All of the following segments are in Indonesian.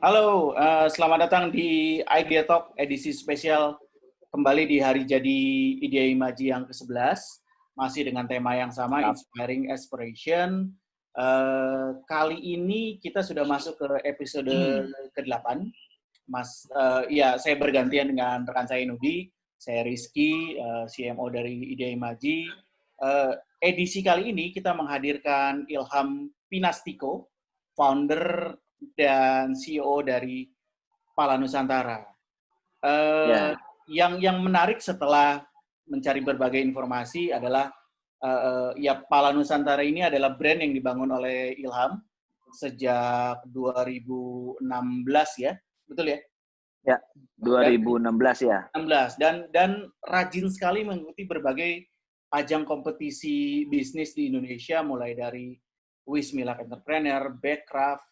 Halo, selamat datang di Idea Talk edisi spesial kembali di hari jadi Idea Imaji yang ke-11, masih dengan tema yang sama, Siap. Inspiring Aspiration. Kali ini kita sudah masuk ke episode ke-8. Ya, saya bergantian dengan rekan saya Nudi, saya Rizky, CMO dari Idea Imaji. Edisi kali ini kita menghadirkan Ilham Pinastiko, founder dan CEO dari Pala Nusantara. Eh, Ya, yang menarik setelah mencari berbagai informasi adalah ya Pala Nusantara ini adalah brand yang dibangun oleh Ilham sejak 2016 ya, betul ya? ya. Dan 2016 ya. 16 dan rajin sekali mengikuti berbagai ajang kompetisi bisnis di Indonesia mulai dari Wismilak Entrepreneur, Backcraft,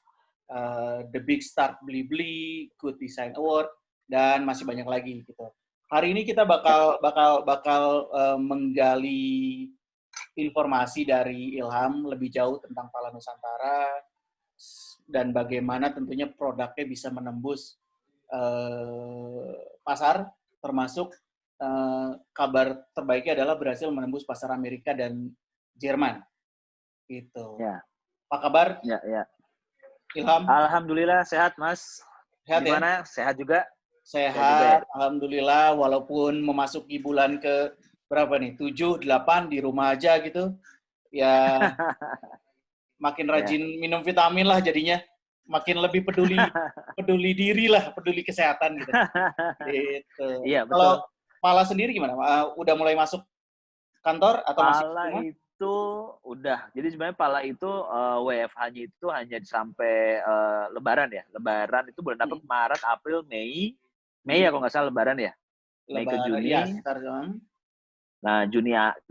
The Big Start Blibli, Good Design Award, dan masih banyak lagi gitu. Hari ini kita Ya. bakal menggali informasi dari Ilham lebih jauh tentang Pala Nusantara dan bagaimana tentunya produknya bisa menembus pasar, termasuk kabar terbaiknya adalah berhasil menembus pasar Amerika dan Jerman. Gitu. Ya, Apa kabar, ya, ya. Ilham? Alhamdulillah sehat, Mas. Sehat ya? Gimana? Sehat juga? Sehat juga ya? Sehat, alhamdulillah, walaupun memasuki bulan ke berapa nih? 7, 8 di rumah aja gitu. Ya, makin Ya. rajin minum vitamin lah jadinya. Makin lebih peduli peduli diri lah, peduli kesehatan gitu. Gitu. Iya, Kalau betul. Pala sendiri gimana? Udah mulai masuk kantor atau masih di Pala rumah? itu udah. Jadi sebenarnya pala itu WFH-nya itu hanya sampai Lebaran ya. Lebaran itu bulan apa? Hmm. Maret, April, Mei. Mei ya Hmm. kalau nggak salah Lebaran ya. Mei ke Lebaran, ya Juni. sekitar Nah,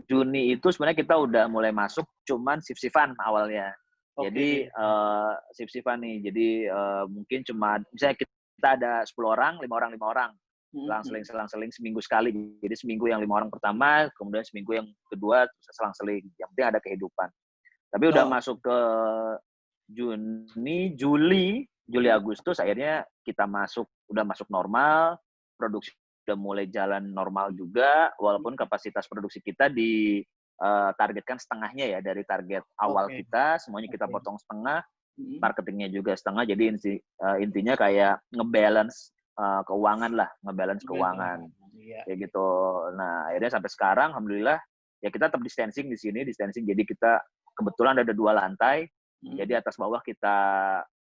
Juni itu sebenarnya kita udah mulai masuk cuman sif-sifan awalnya. oke. Jadi sif-sifan nih. Jadi mungkin cuma misalnya kita ada 10 orang, 5 orang. Hmm. Selang-seling seminggu sekali. Jadi seminggu yang 5 orang pertama, kemudian seminggu yang kedua terus selang-seling. Yang penting ada kehidupan. Tapi udah Oh. masuk ke Juli, Agustus akhirnya kita udah masuk normal, produksi udah mulai jalan normal juga, walaupun kapasitas produksi kita targetkan setengahnya ya dari target awal Oke. kita, semuanya kita Oke. potong setengah, Hmm. marketingnya juga setengah, jadi intinya kayak ngebalance keuangan lah, ngebalance keuangan Iya, kayak iya. gitu. Nah akhirnya sampai sekarang, alhamdulillah ya kita tetap distancing di sini, jadi kita kebetulan ada 2 lantai, Hmm. jadi atas bawah kita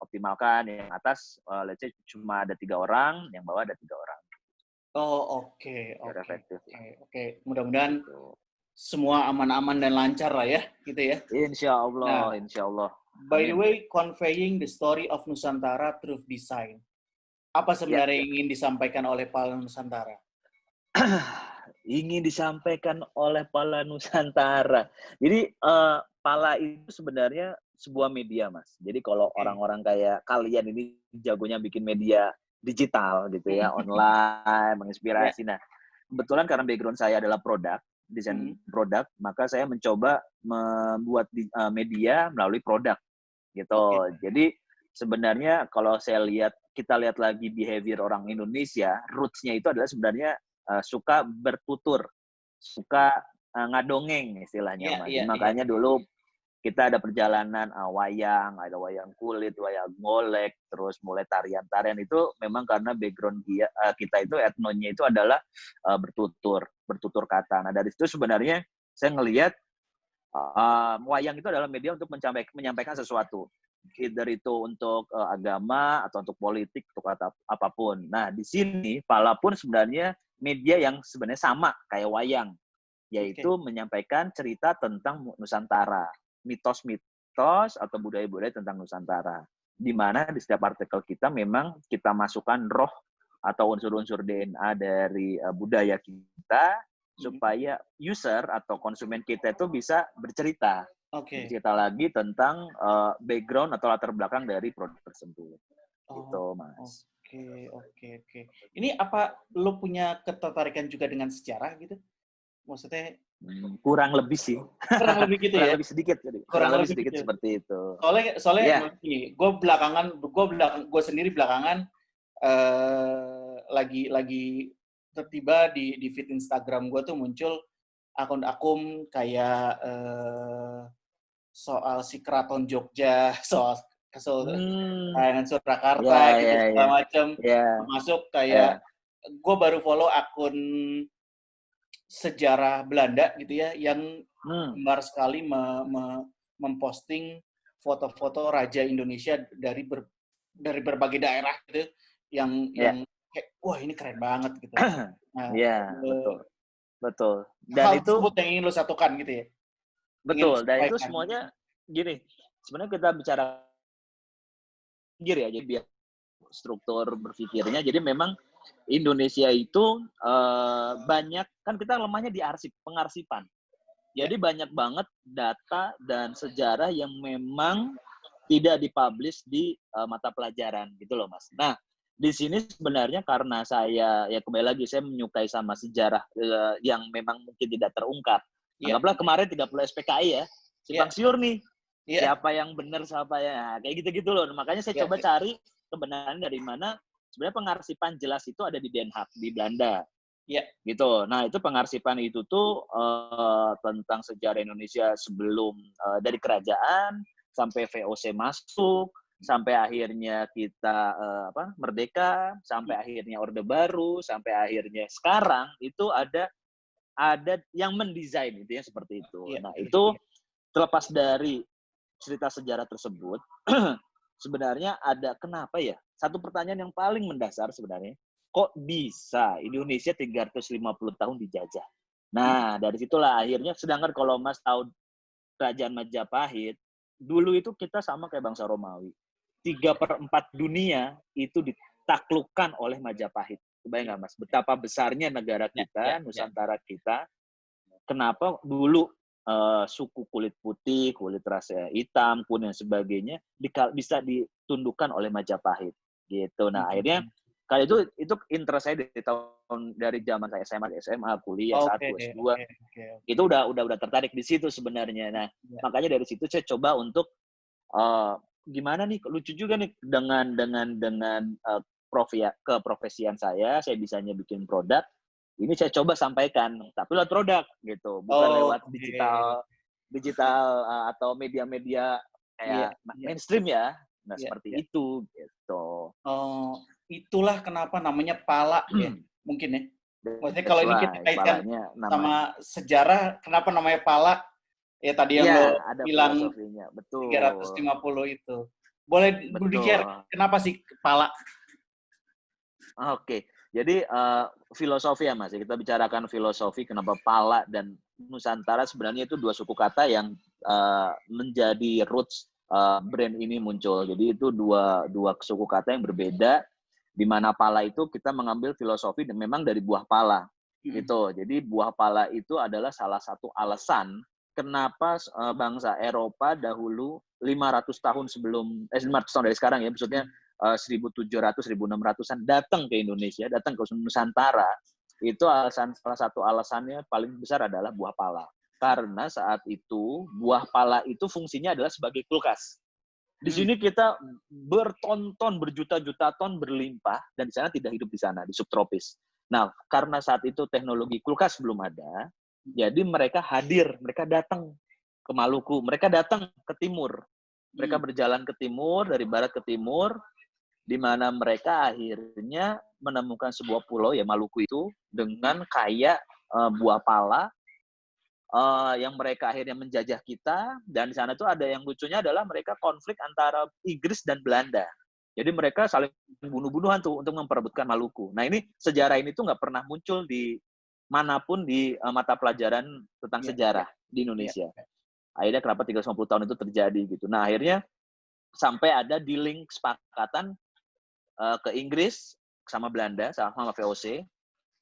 optimalkan, yang atas let's say cuma ada 3 orang, yang bawah ada 3 orang. Oh, oke, Biar oke, efektif oke, lah. oke. Mudah-mudahan Gitu. semua aman-aman dan lancar lah ya, gitu ya. Insya Nah, Allah, insya Allah. by the Amin. way, conveying the story of Nusantara through design. Apa Ya, sebenarnya yang ingin disampaikan oleh Pala Nusantara? ingin disampaikan oleh Pala Nusantara. Jadi Pala itu sebenarnya sebuah media, Mas. Jadi kalau Oke. orang-orang kayak kalian ini jagonya bikin media digital gitu ya, online, Ya. menginspirasi. Nah, kebetulan karena background saya adalah desain Hmm. produk, maka saya mencoba membuat media melalui produk Oke. gitu. Jadi sebenarnya kalau kita lihat lagi behavior orang Indonesia, roots-nya itu adalah sebenarnya suka bertutur, suka ngadongeng istilahnya, Iya, Mas. iya, Jadi iya. makanya dulu kita ada perjalanan wayang, ada wayang kulit, wayang golek, terus mulai tarian-tarian itu memang karena background kita itu etnonya itu adalah bertutur kata. Nah dari situ sebenarnya saya ngelihat wayang itu adalah media untuk menyampaikan sesuatu, either itu untuk agama atau untuk politik, untuk apapun. Nah di sini Pala pun sebenarnya media yang sebenarnya sama kayak wayang, Oke. yaitu menyampaikan cerita tentang Nusantara, mitos-mitos atau budaya-budaya tentang Nusantara. Di mana di setiap artikel kita memang kita masukkan roh atau unsur-unsur DNA dari budaya kita, Hmm. supaya user atau konsumen kita itu bisa Oke. bercerita lagi tentang background atau latar belakang dari produk tersebut. Oh, Gitu, Mas. oke, oke, oke. Ini apa lo punya ketertarikan juga dengan sejarah gitu? Maksudnya Kurang lebih sih. kurang lebih gitu Kurang ya? lebih sedikit. Kurang Kurang lebih lebih sedikit gitu. seperti itu. Soalnya Ya. gini, gue sendiri belakangan lagi tiba-tiba di feed Instagram gue tuh muncul akun-akun kayak soal si Keraton Jogja, soal Kayangan Ya, Surakarta gitu ya, ya. segala macam. Ya, Termasuk kayak ya. gue baru follow akun sejarah Belanda gitu ya, yang gemar sekali memposting foto-foto raja Indonesia dari berbagai daerah gitu, yang Ya. kayak, wah ini keren banget gitu. Nah, Ya, betul. Dan hal itu tersebut yang ingin lo satukan gitu ya, ingin lo betul. Dan itu sampaikan. semuanya gini. Sebenarnya kita bicara pikir ya, jadi biar struktur berpikirnya. Jadi memang Indonesia itu banyak, kan kita lemahnya di pengarsipan. Jadi banyak banget data dan sejarah yang memang tidak dipublish di mata pelajaran gitu loh Mas. Nah, di sini sebenarnya karena saya, ya kembali lagi, saya menyukai sama sejarah yang memang mungkin tidak terungkap. Iya, Anggaplah kemarin 30 SPKI ya, iya, simpang siur nih. iya, Siapa yang benar, siapa yang... Nah, kayak gitu-gitu loh. Makanya saya iya, coba cari kebenaran dari mana. Sebenarnya pengarsipan jelas itu ada di Den Haag, di Belanda. iya, Gitu. Nah, itu pengarsipan itu tuh tentang sejarah Indonesia sebelum dari kerajaan sampai VOC masuk, sampai akhirnya kita merdeka, sampai akhirnya Orde Baru, sampai akhirnya sekarang itu ada yang mendesain itu ya seperti itu. iya, Nah, itu terlepas dari cerita sejarah tersebut, sebenarnya ada kenapa ya? Satu pertanyaan yang paling mendasar sebenarnya, kok bisa Indonesia 350 tahun dijajah? Nah, dari situlah akhirnya, sedangkan kalau Mas tahu Kerajaan Majapahit, dulu itu kita sama kayak bangsa Romawi. 3/4 dunia itu ditaklukkan oleh Majapahit. Kebayang nggak Mas? Betapa besarnya negara kita, Nusantara kita. Kenapa dulu suku kulit putih, kulit rasa hitam, kuning dan sebagainya bisa ditundukkan oleh Majapahit gitu. Nah, akhirnya kali itu interest saya dari zaman saya SMA, kuliah Oke, S1, S2 oke. itu udah tertarik di situ sebenarnya. Nah, makanya dari situ saya coba untuk gimana nih, lucu juga nih dengan keprofesian saya bisanya bikin produk. Ini saya coba sampaikan, tapi lewat produk gitu, bukan lewat digital atau media-media kayak mainstream ya. Nah, seperti itu gitu. Oh, itulah kenapa namanya pala ya, mungkin ya. Maksudnya kalau ini kita kaitkan sama sejarah, kenapa namanya pala? Ya tadi yang lo ada bilang filosofinya, betul. 350 itu. Boleh di-share kenapa sih pala? Oke. Jadi filosofi ya Mas, kita bicarakan filosofi kenapa pala dan Nusantara sebenarnya itu dua suku kata yang menjadi roots brand ini muncul. Jadi itu dua suku kata yang berbeda, di mana pala itu kita mengambil filosofi dan memang dari buah pala. Gitu. Jadi buah pala itu adalah salah satu alasan kenapa bangsa Eropa dahulu 500 tahun sebelum 500 tahun dari sekarang ya, maksudnya 1700, 1600-an datang ke Indonesia, datang ke Nusantara, itu salah satu alasannya paling besar adalah buah pala. Karena saat itu buah pala itu fungsinya adalah sebagai kulkas. Di sini kita berton-ton, berjuta-juta ton berlimpah, dan di sana tidak hidup di sana, di subtropis. Nah, karena saat itu teknologi kulkas belum ada, jadi mereka mereka datang ke Maluku, mereka datang ke timur. Mereka berjalan ke timur, dari barat ke timur, di mana mereka akhirnya menemukan sebuah pulau, ya Maluku itu, dengan kaya buah pala, yang mereka akhirnya menjajah kita, dan di sana tuh ada yang lucunya adalah mereka konflik antara Inggris dan Belanda. Jadi mereka saling bunuh-bunuhan tuh untuk memperebutkan Maluku. Nah ini sejarah ini tuh nggak pernah muncul di manapun di mata pelajaran tentang sejarah di Indonesia. Akhirnya kenapa 350 tahun itu terjadi gitu. Nah akhirnya sampai ada dealing kesepakatan ke Inggris sama Belanda, sama VOC,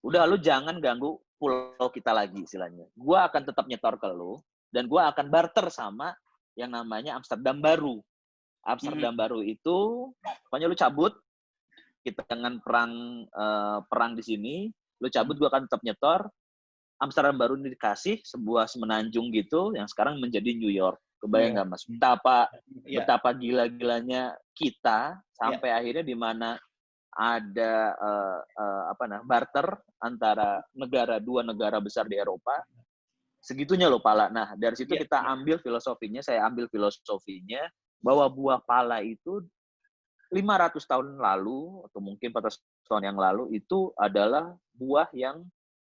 udah lu jangan ganggu pulau kita lagi istilahnya. Gua akan tetap nyetor ke lu, dan gua akan barter sama yang namanya Amsterdam Baru. Amsterdam Baru itu, pokoknya lu cabut, kita dengan perang di sini, lu cabut, gua akan tetap nyetor, Amsterdam baru dikasih sebuah semenanjung gitu yang sekarang menjadi New York. Kebayang nggak Mas? Iya. Betapa gila-gilanya kita sampai akhirnya di mana ada barter antara dua negara besar di Eropa. Segitunya loh pala. Nah, dari situ kita ambil filosofinya, saya ambil filosofinya bahwa buah pala itu 500 tahun lalu atau mungkin 400 tahun yang lalu itu adalah buah yang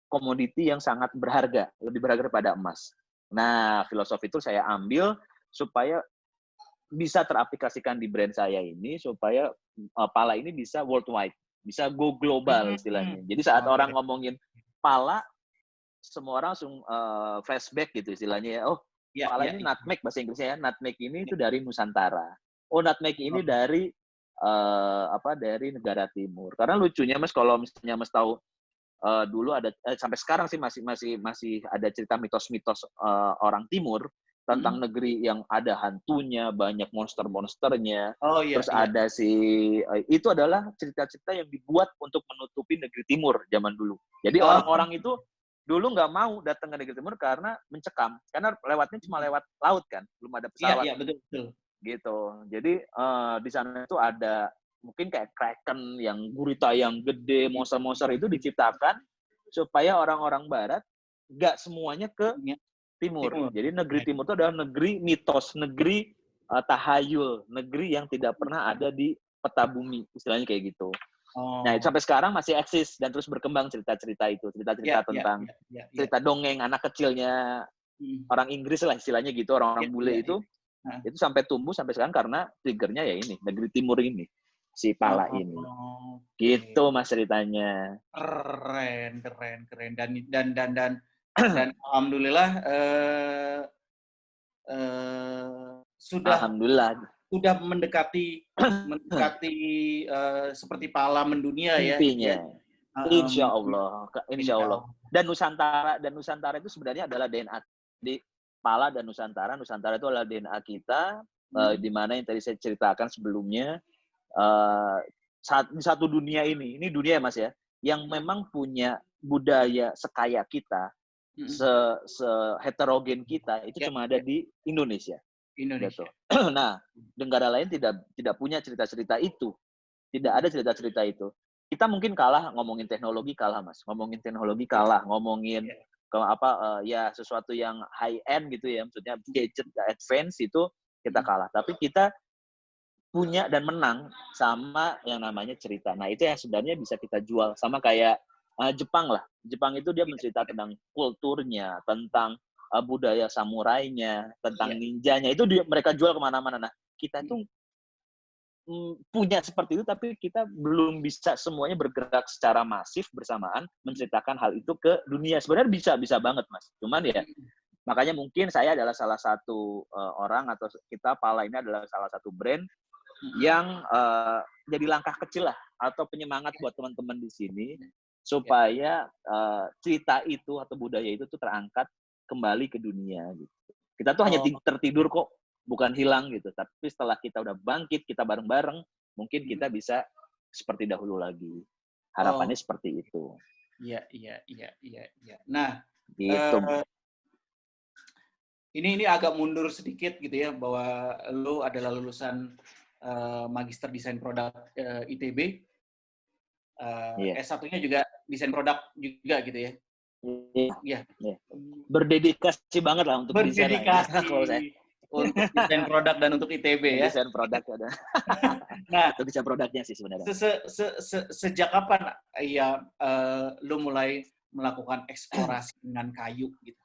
komoditi yang sangat berharga, lebih berharga daripada emas. Nah, filosofi itu saya ambil supaya bisa teraplikasikan di brand saya ini, supaya pala ini bisa worldwide, bisa go global istilahnya. Jadi saat orang ngomongin pala, semua orang langsung flashback gitu istilahnya ya. Oh, pala ini nutmeg bahasa Inggrisnya ya. Nutmeg ini itu dari Nusantara. Oh, nutmeg ini dari dari negara timur. Karena lucunya Mas, kalau misalnya Mas tahu dulu ada sampai sekarang sih masih ada cerita mitos-mitos orang timur tentang negeri yang ada hantunya, banyak monster-monsternya. Terus ada itu adalah cerita-cerita yang dibuat untuk menutupi negeri timur zaman dulu. Jadi orang-orang itu dulu nggak mau datang ke negeri timur karena mencekam, karena lewatnya cuma lewat laut kan, belum ada pesawat. Iya, betul. Gitu. Jadi di sana itu ada mungkin kayak kraken yang gurita yang gede, monster-monster itu diciptakan supaya orang-orang barat nggak semuanya ke timur. Jadi negeri timur itu adalah negeri mitos, negeri tahayul, negeri yang tidak pernah ada di peta bumi, istilahnya kayak gitu. Nah, sampai sekarang masih eksis dan terus berkembang cerita-cerita itu, cerita-cerita tentang cerita dongeng anak kecilnya orang Inggris lah istilahnya gitu, orang-orang bule itu sampai tumbuh sampai sekarang karena triggernya ya ini, negeri timur ini, si pala ini. Gitu Mas ceritanya. Keren. Dan alhamdulillah Alhamdulillah. sudah mendekati seperti pala mendunia ya. Intinya. Insya Allah. Dan Nusantara itu sebenarnya adalah DNA. Di pala dan Nusantara itu adalah DNA kita, di mana yang tadi saya ceritakan sebelumnya, di satu dunia ini dunia Mas ya, yang memang punya budaya sekaya kita, se-heterogen kita, itu cuma ada di Indonesia. Gitu. Nah, negara lain tidak punya cerita-cerita itu. Tidak ada cerita-cerita itu. Kita mungkin kalah ngomongin teknologi kalah Mas. Ngomongin sesuatu yang high end gitu ya, maksudnya gadget advance itu kita kalah. Tapi kita punya dan menang sama yang namanya cerita. Nah, itu yang sebenarnya bisa kita jual sama kayak Jepang lah. Jepang itu dia mencerita tentang kulturnya, tentang budaya samurainya, tentang ninjanya. Itu mereka jual kemana-mana. Nah, kita tuh punya seperti itu, tapi kita belum bisa semuanya bergerak secara masif bersamaan menceritakan hal itu ke dunia. Sebenarnya bisa banget Mas. Cuman ya makanya mungkin saya adalah salah satu orang atau kita Pala ini adalah salah satu brand yang jadi langkah kecil lah atau penyemangat buat teman-teman di sini supaya cerita itu atau budaya itu tuh terangkat kembali ke dunia gitu. Kita tuh hanya tertidur kok, bukan hilang gitu. Tapi setelah kita udah bangkit, kita bareng-bareng, mungkin kita bisa seperti dahulu lagi. Harapannya seperti itu. Iya. Nah, gitu. Ini agak mundur sedikit gitu ya, bahwa lo adalah lulusan Magister Desain Produk ITB. S1-nya juga desain produk juga gitu ya. Iya. Berdedikasi banget lah untuk desain. Untuk desain produk dan untuk ITB ya. Desain produk ada. Nah, itu desain produknya sih sebenarnya. Sejak kapan ya lo mulai melakukan eksplorasi dengan kayu gitu?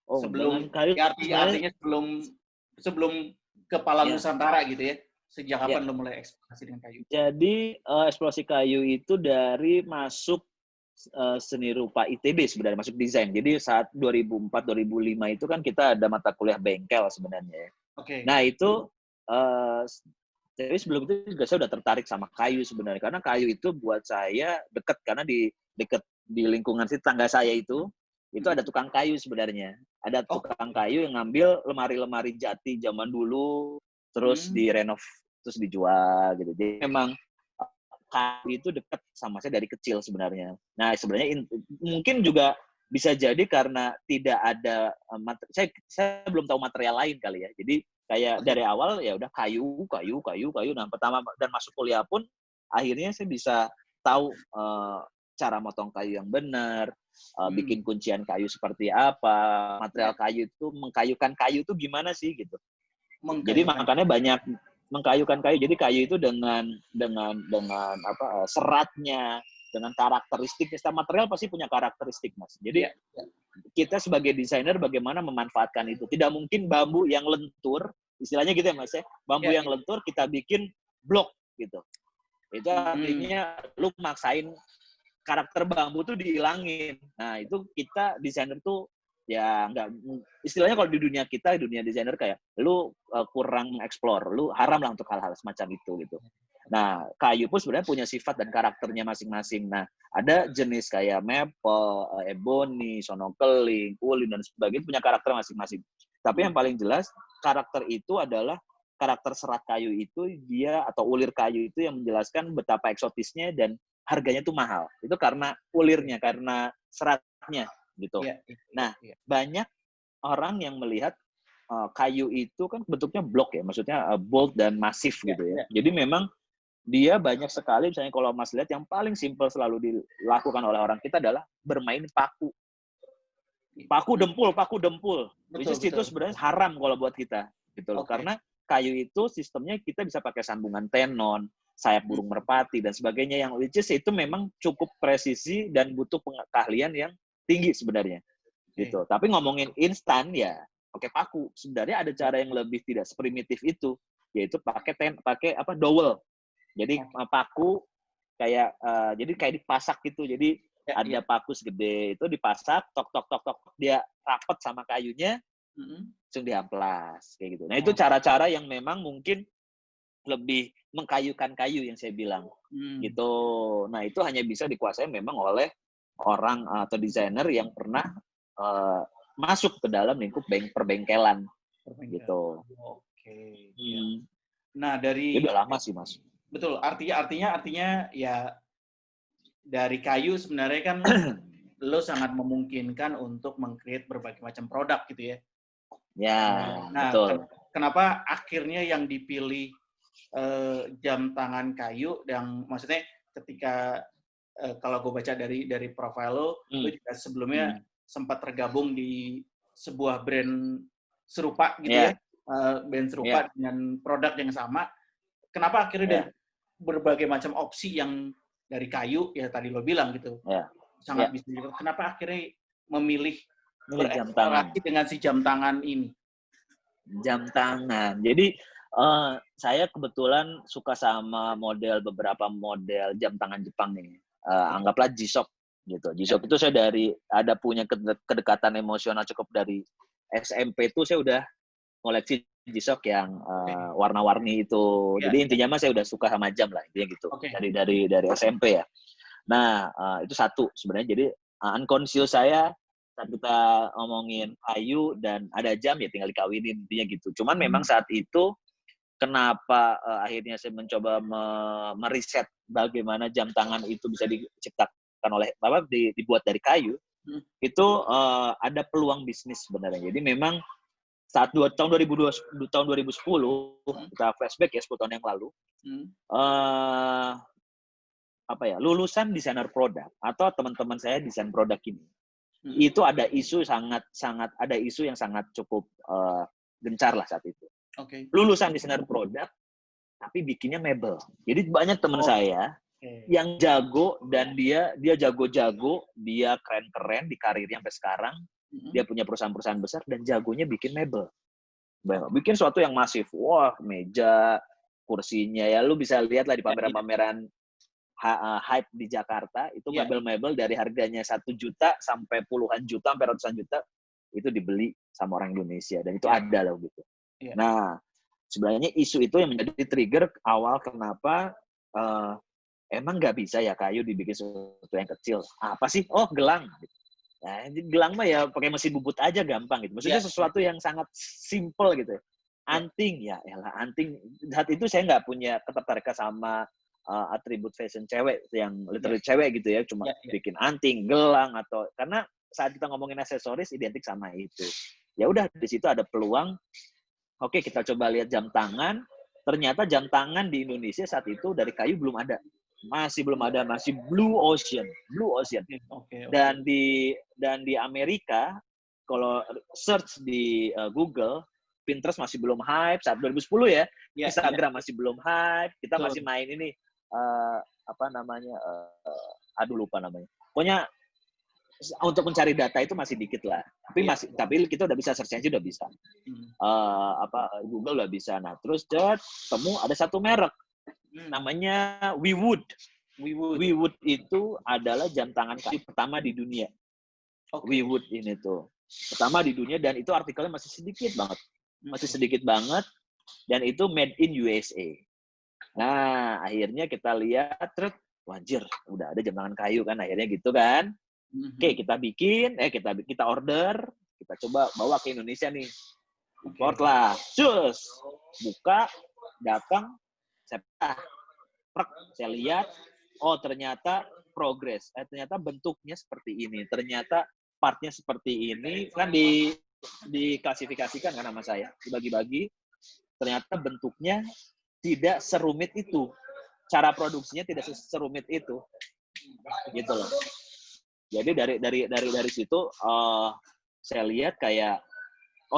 Sebelum kayu, artinya sebelum kepala Nusantara gitu ya. Sejak kapan lo mulai eksplorasi dengan kayu? Jadi eksplorasi kayu itu dari masuk seni rupa ITB sebenarnya, masuk desain. Jadi saat 2004-2005 itu kan kita ada mata kuliah bengkel sebenarnya. Nah itu jadi sebelum itu juga saya udah tertarik sama kayu sebenarnya, karena kayu itu buat saya dekat, karena di lingkungan tetangga saya itu ada tukang kayu sebenarnya. Ada tukang kayu yang ngambil lemari-lemari jati zaman dulu, terus direnov, terus dijual gitu. Jadi memang kayu itu dekat sama saya dari kecil sebenarnya. Nah sebenarnya mungkin juga bisa jadi karena tidak ada saya belum tahu material lain kali ya. Jadi kayak dari awal ya udah kayu. Nah, pertama dan masuk kuliah pun akhirnya saya bisa tahu cara motong kayu yang benar, bikin kuncian kayu seperti apa, material kayu itu mengkayukan kayu itu gimana sih gitu. Jadi makanya banyak mengkayukan kayu. Jadi kayu itu dengan seratnya, dengan karakteristik. Setiap material pasti punya karakteristik, Mas. Jadi kita sebagai desainer bagaimana memanfaatkan itu. Tidak mungkin bambu yang lentur, istilahnya gitu ya Mas ya. Bambu yang lentur kita bikin blok gitu. Itu artinya lu maksain karakter bambu tuh dihilangin. Nah, itu kita desainer tuh ya nggak, istilahnya kalau di dunia kita, dunia desainer kayak lu kurang mengeksplor, lu haram lah untuk hal-hal semacam itu gitu. Nah, kayu pun sebenarnya punya sifat dan karakternya masing-masing. Nah, ada jenis kayak maple, ebony, sonokeling, ulin dan sebagainya punya karakter masing-masing. Tapi yang paling jelas karakter itu adalah karakter serat kayu itu dia atau ulir kayu itu yang menjelaskan betapa eksotisnya dan harganya tuh mahal. Itu karena ulirnya, karena seratnya gitu. Nah, banyak orang yang melihat kayu itu kan bentuknya blok ya, maksudnya bold dan masif gitu ya. Jadi memang dia banyak sekali, misalnya kalau Mas lihat yang paling simpel selalu dilakukan oleh orang kita adalah bermain paku. Paku dempul. Which is itu sebenarnya haram kalau buat kita gitu loh. Karena kayu itu sistemnya kita bisa pakai sambungan tenon, sayap burung merpati dan sebagainya yang which is itu memang cukup presisi dan butuh keahlian yang tinggi sebenarnya. Gitu. Tapi ngomongin instan ya pakai paku. Sebenarnya ada cara yang lebih tidak seprimitif itu, yaitu pakai dowel. Jadi paku kayak jadi kayak dipasak gitu. Jadi ada paku segede itu dipasak, tok dia rapet sama kayunya, langsung diamplas kayak gitu. Nah, itu cara-cara yang memang mungkin lebih mengkayukan kayu yang saya bilang. Gitu. Nah, itu hanya bisa dikuasai memang oleh orang atau desainer yang pernah masuk ke dalam lingkup perbengkelan. Gitu. Oke. Nah, dari itu udah lama sih, Mas. Betul, artinya ya dari kayu sebenarnya kan lo sangat memungkinkan untuk meng-create berbagai macam produk gitu ya. Ya, nah, betul. Kenapa akhirnya yang dipilih jam tangan kayu, yang maksudnya ketika kalau gue baca dari profil lo juga sebelumnya sempat tergabung di sebuah brand serupa gitu ya, brand serupa dengan produk yang sama. Kenapa akhirnya dari berbagai macam opsi yang dari kayu, ya tadi lo bilang gitu, sangat bisa juga. Kenapa akhirnya memilih bereksplorasi dengan si jam tangan ini? Jam tangan. Jadi saya kebetulan suka sama beberapa model jam tangan Jepang nih. Anggaplah G-Shock gitu. G-Shock itu saya ada punya kedekatan emosional cukup dari SMP itu saya udah koleksi G-Shock yang warna-warni itu. Jadi intinya mah saya udah suka sama jam lah, intinya gitu. Dari SMP ya. Nah, itu satu sebenarnya. Jadi unconscious saya saat kita ngomongin kayu dan ada jam ya tinggal dikawinin, intinya gitu. Cuman memang saat itu kenapa akhirnya saya mencoba meriset bagaimana jam tangan itu bisa diciptakan oleh dibuat dari kayu. Itu ada peluang bisnis sebenarnya. Jadi memang saat tahun 2010 kita flashback ya 10 tahun yang lalu, lulusan desainer produk atau teman-teman saya desain produk ini, itu ada isu yang sangat cukup gencar lah saat itu. Lulusan desainer produk tapi bikinnya mebel. Jadi banyak teman saya yang jago dan dia jago-jago, dia keren-keren di karirnya sampai sekarang. Dia punya perusahaan-perusahaan besar dan jagonya bikin mebel. Bikin sesuatu yang masif. Wah, meja, kursinya ya lu bisa lihat lah di pameran-pameran hype di Jakarta, itu mebel-mebel dari harganya 1 juta sampai puluhan juta, sampai ratusan juta, itu dibeli sama orang Indonesia dan itu ada loh gitu. Nah, sebenarnya isu itu yang menjadi trigger awal kenapa emang nggak bisa ya kayu dibikin sesuatu yang kecil. Apa sih? Oh, gelang. Nah, gelang mah ya pakai mesin bubut aja gampang gitu. Maksudnya sesuatu yang sangat simple gitu. Anting, anting. Saat itu saya nggak punya ketertarikan sama atribut fashion cewek yang literally cewek gitu ya. Cuma bikin anting, gelang atau karena saat kita ngomongin aksesoris identik sama itu. Ya udah di situ ada peluang. Oke, kita coba lihat jam tangan. Ternyata jam tangan di Indonesia saat itu dari kayu belum ada. Masih belum ada, masih blue ocean. Okay. Dan di Amerika kalau search di Google, Pinterest masih belum hype saat 2010 ya. Instagram masih belum hype. Kita masih main ini aduh lupa namanya. Pokoknya untuk mencari data itu masih dikit lah. Tapi kita udah bisa search engine udah bisa. Google udah bisa. Nah, terus temu ada satu merek namanya WeWood. WeWood itu adalah jam tangan kayu pertama di dunia. WeWood ini tuh pertama di dunia dan itu artikelnya masih sedikit banget dan itu made in USA. Nah, akhirnya kita lihat wajar udah ada jam tangan kayu kan akhirnya gitu kan. Oke, kita bikin, kita order, kita coba bawa ke Indonesia nih. Import lah. Cus. Buka, datang, saya lihat, oh ternyata progress. Ternyata bentuknya seperti ini. Ternyata partnya seperti ini. Kan diklasifikasikan kan sama saya. Dibagi-bagi. Ternyata bentuknya tidak serumit itu. Cara produksinya tidak serumit itu. Gitu loh. Jadi dari situ saya lihat kayak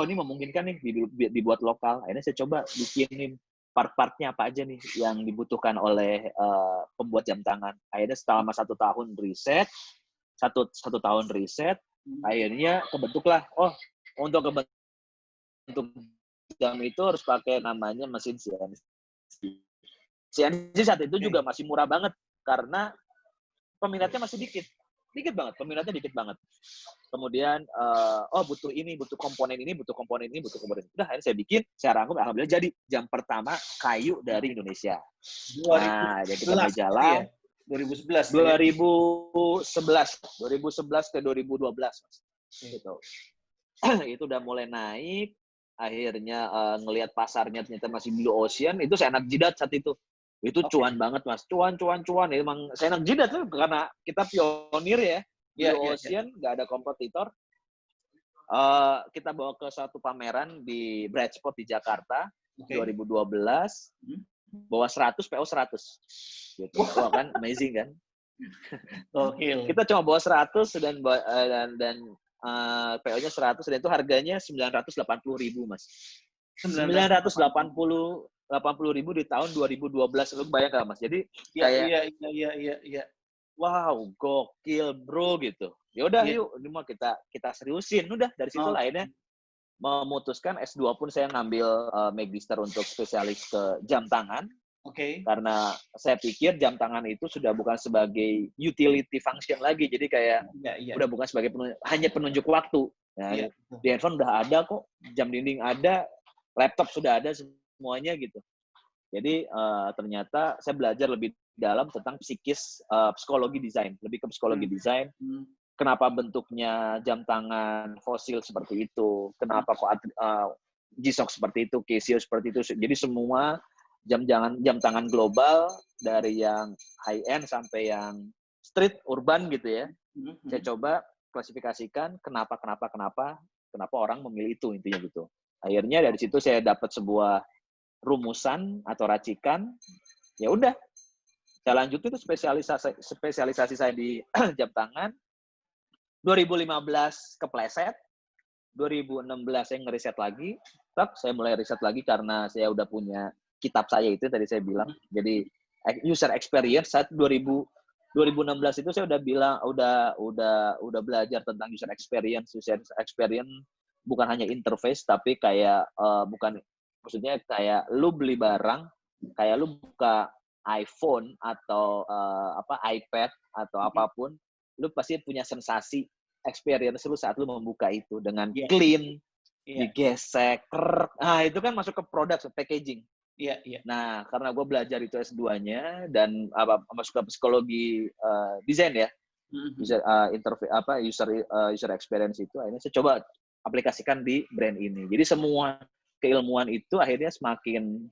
ini memungkinkan nih dibuat lokal. Akhirnya saya coba bikinin part-partnya apa aja nih yang dibutuhkan oleh pembuat jam tangan. Akhirnya selama satu tahun riset, akhirnya kebentuklah. Untuk jam itu harus pakai namanya mesin CNC. CNC saat itu juga masih murah banget karena peminatnya masih dikit banget. Kemudian, butuh ini, butuh komponen ini. Udah, akhirnya saya bikin, saya rangkum, alhamdulillah jadi jam pertama kayu dari Indonesia. Nah, jadi kita jalan. 2011. 2011 ke 2012. Gitu. Itu udah mulai naik. Akhirnya ngelihat pasarnya ternyata masih blue ocean. Itu saya enak jidat saat itu. Itu cuan banget, Mas. Cuan. Emang saya enak jidat tuh karena kita pionir ya. Blue Ocean, nggak ada kompetitor. Kita bawa ke satu pameran di Bright Spot di Jakarta, 2012. Bawa 100, PO 100. Gitu. Wah, kan amazing kan? Kita cuma bawa 100 dan PO-nya 100 dan itu harganya 980.000, Mas. 980.000 di tahun 2012. Lu bayang nggak, Mas? Jadi kayak iya. Wow, gokil, bro gitu. Ya udah yuk, ini mau kita seriusin. Udah dari situ akhirnya memutuskan S2 pun saya ngambil Magister untuk spesialis ke jam tangan. Karena saya pikir jam tangan itu sudah bukan sebagai utility function lagi. Jadi kayak udah bukan sebagai hanya penunjuk waktu. Nah, di handphone udah ada kok, jam dinding ada, laptop sudah ada semuanya gitu. Jadi ternyata saya belajar lebih dalam tentang psikologi desain, lebih ke psikologi desain. Kenapa bentuknya jam tangan fosil seperti itu? Kenapa kok G-Shock seperti itu, Casio seperti itu? Jadi semua jam tangan global dari yang high end sampai yang street urban gitu ya. Saya coba klasifikasikan kenapa orang memilih itu intinya gitu. Akhirnya dari situ saya dapat sebuah rumusan atau racikan. Ya udah, saya lanjutin itu spesialisasi saya di jam tangan. 2015 kepleset, 2016 saya ngeriset lagi. Saya mulai riset lagi karena saya udah punya kitab saya itu tadi saya bilang. Jadi user experience saat 2016 itu saya udah bilang udah belajar tentang user experience bukan hanya interface tapi kayak maksudnya kayak lu beli barang, kayak lu buka iPhone atau iPad atau apapun, lu pasti punya sensasi experience lu saat lu membuka itu dengan clean, digesek, nah itu kan masuk ke produk packaging. Nah, karena gue belajar itu S2-nya dan masuk ke psikologi desain ya, user experience itu, akhirnya saya coba aplikasikan di brand ini. Jadi semua keilmuan itu akhirnya semakin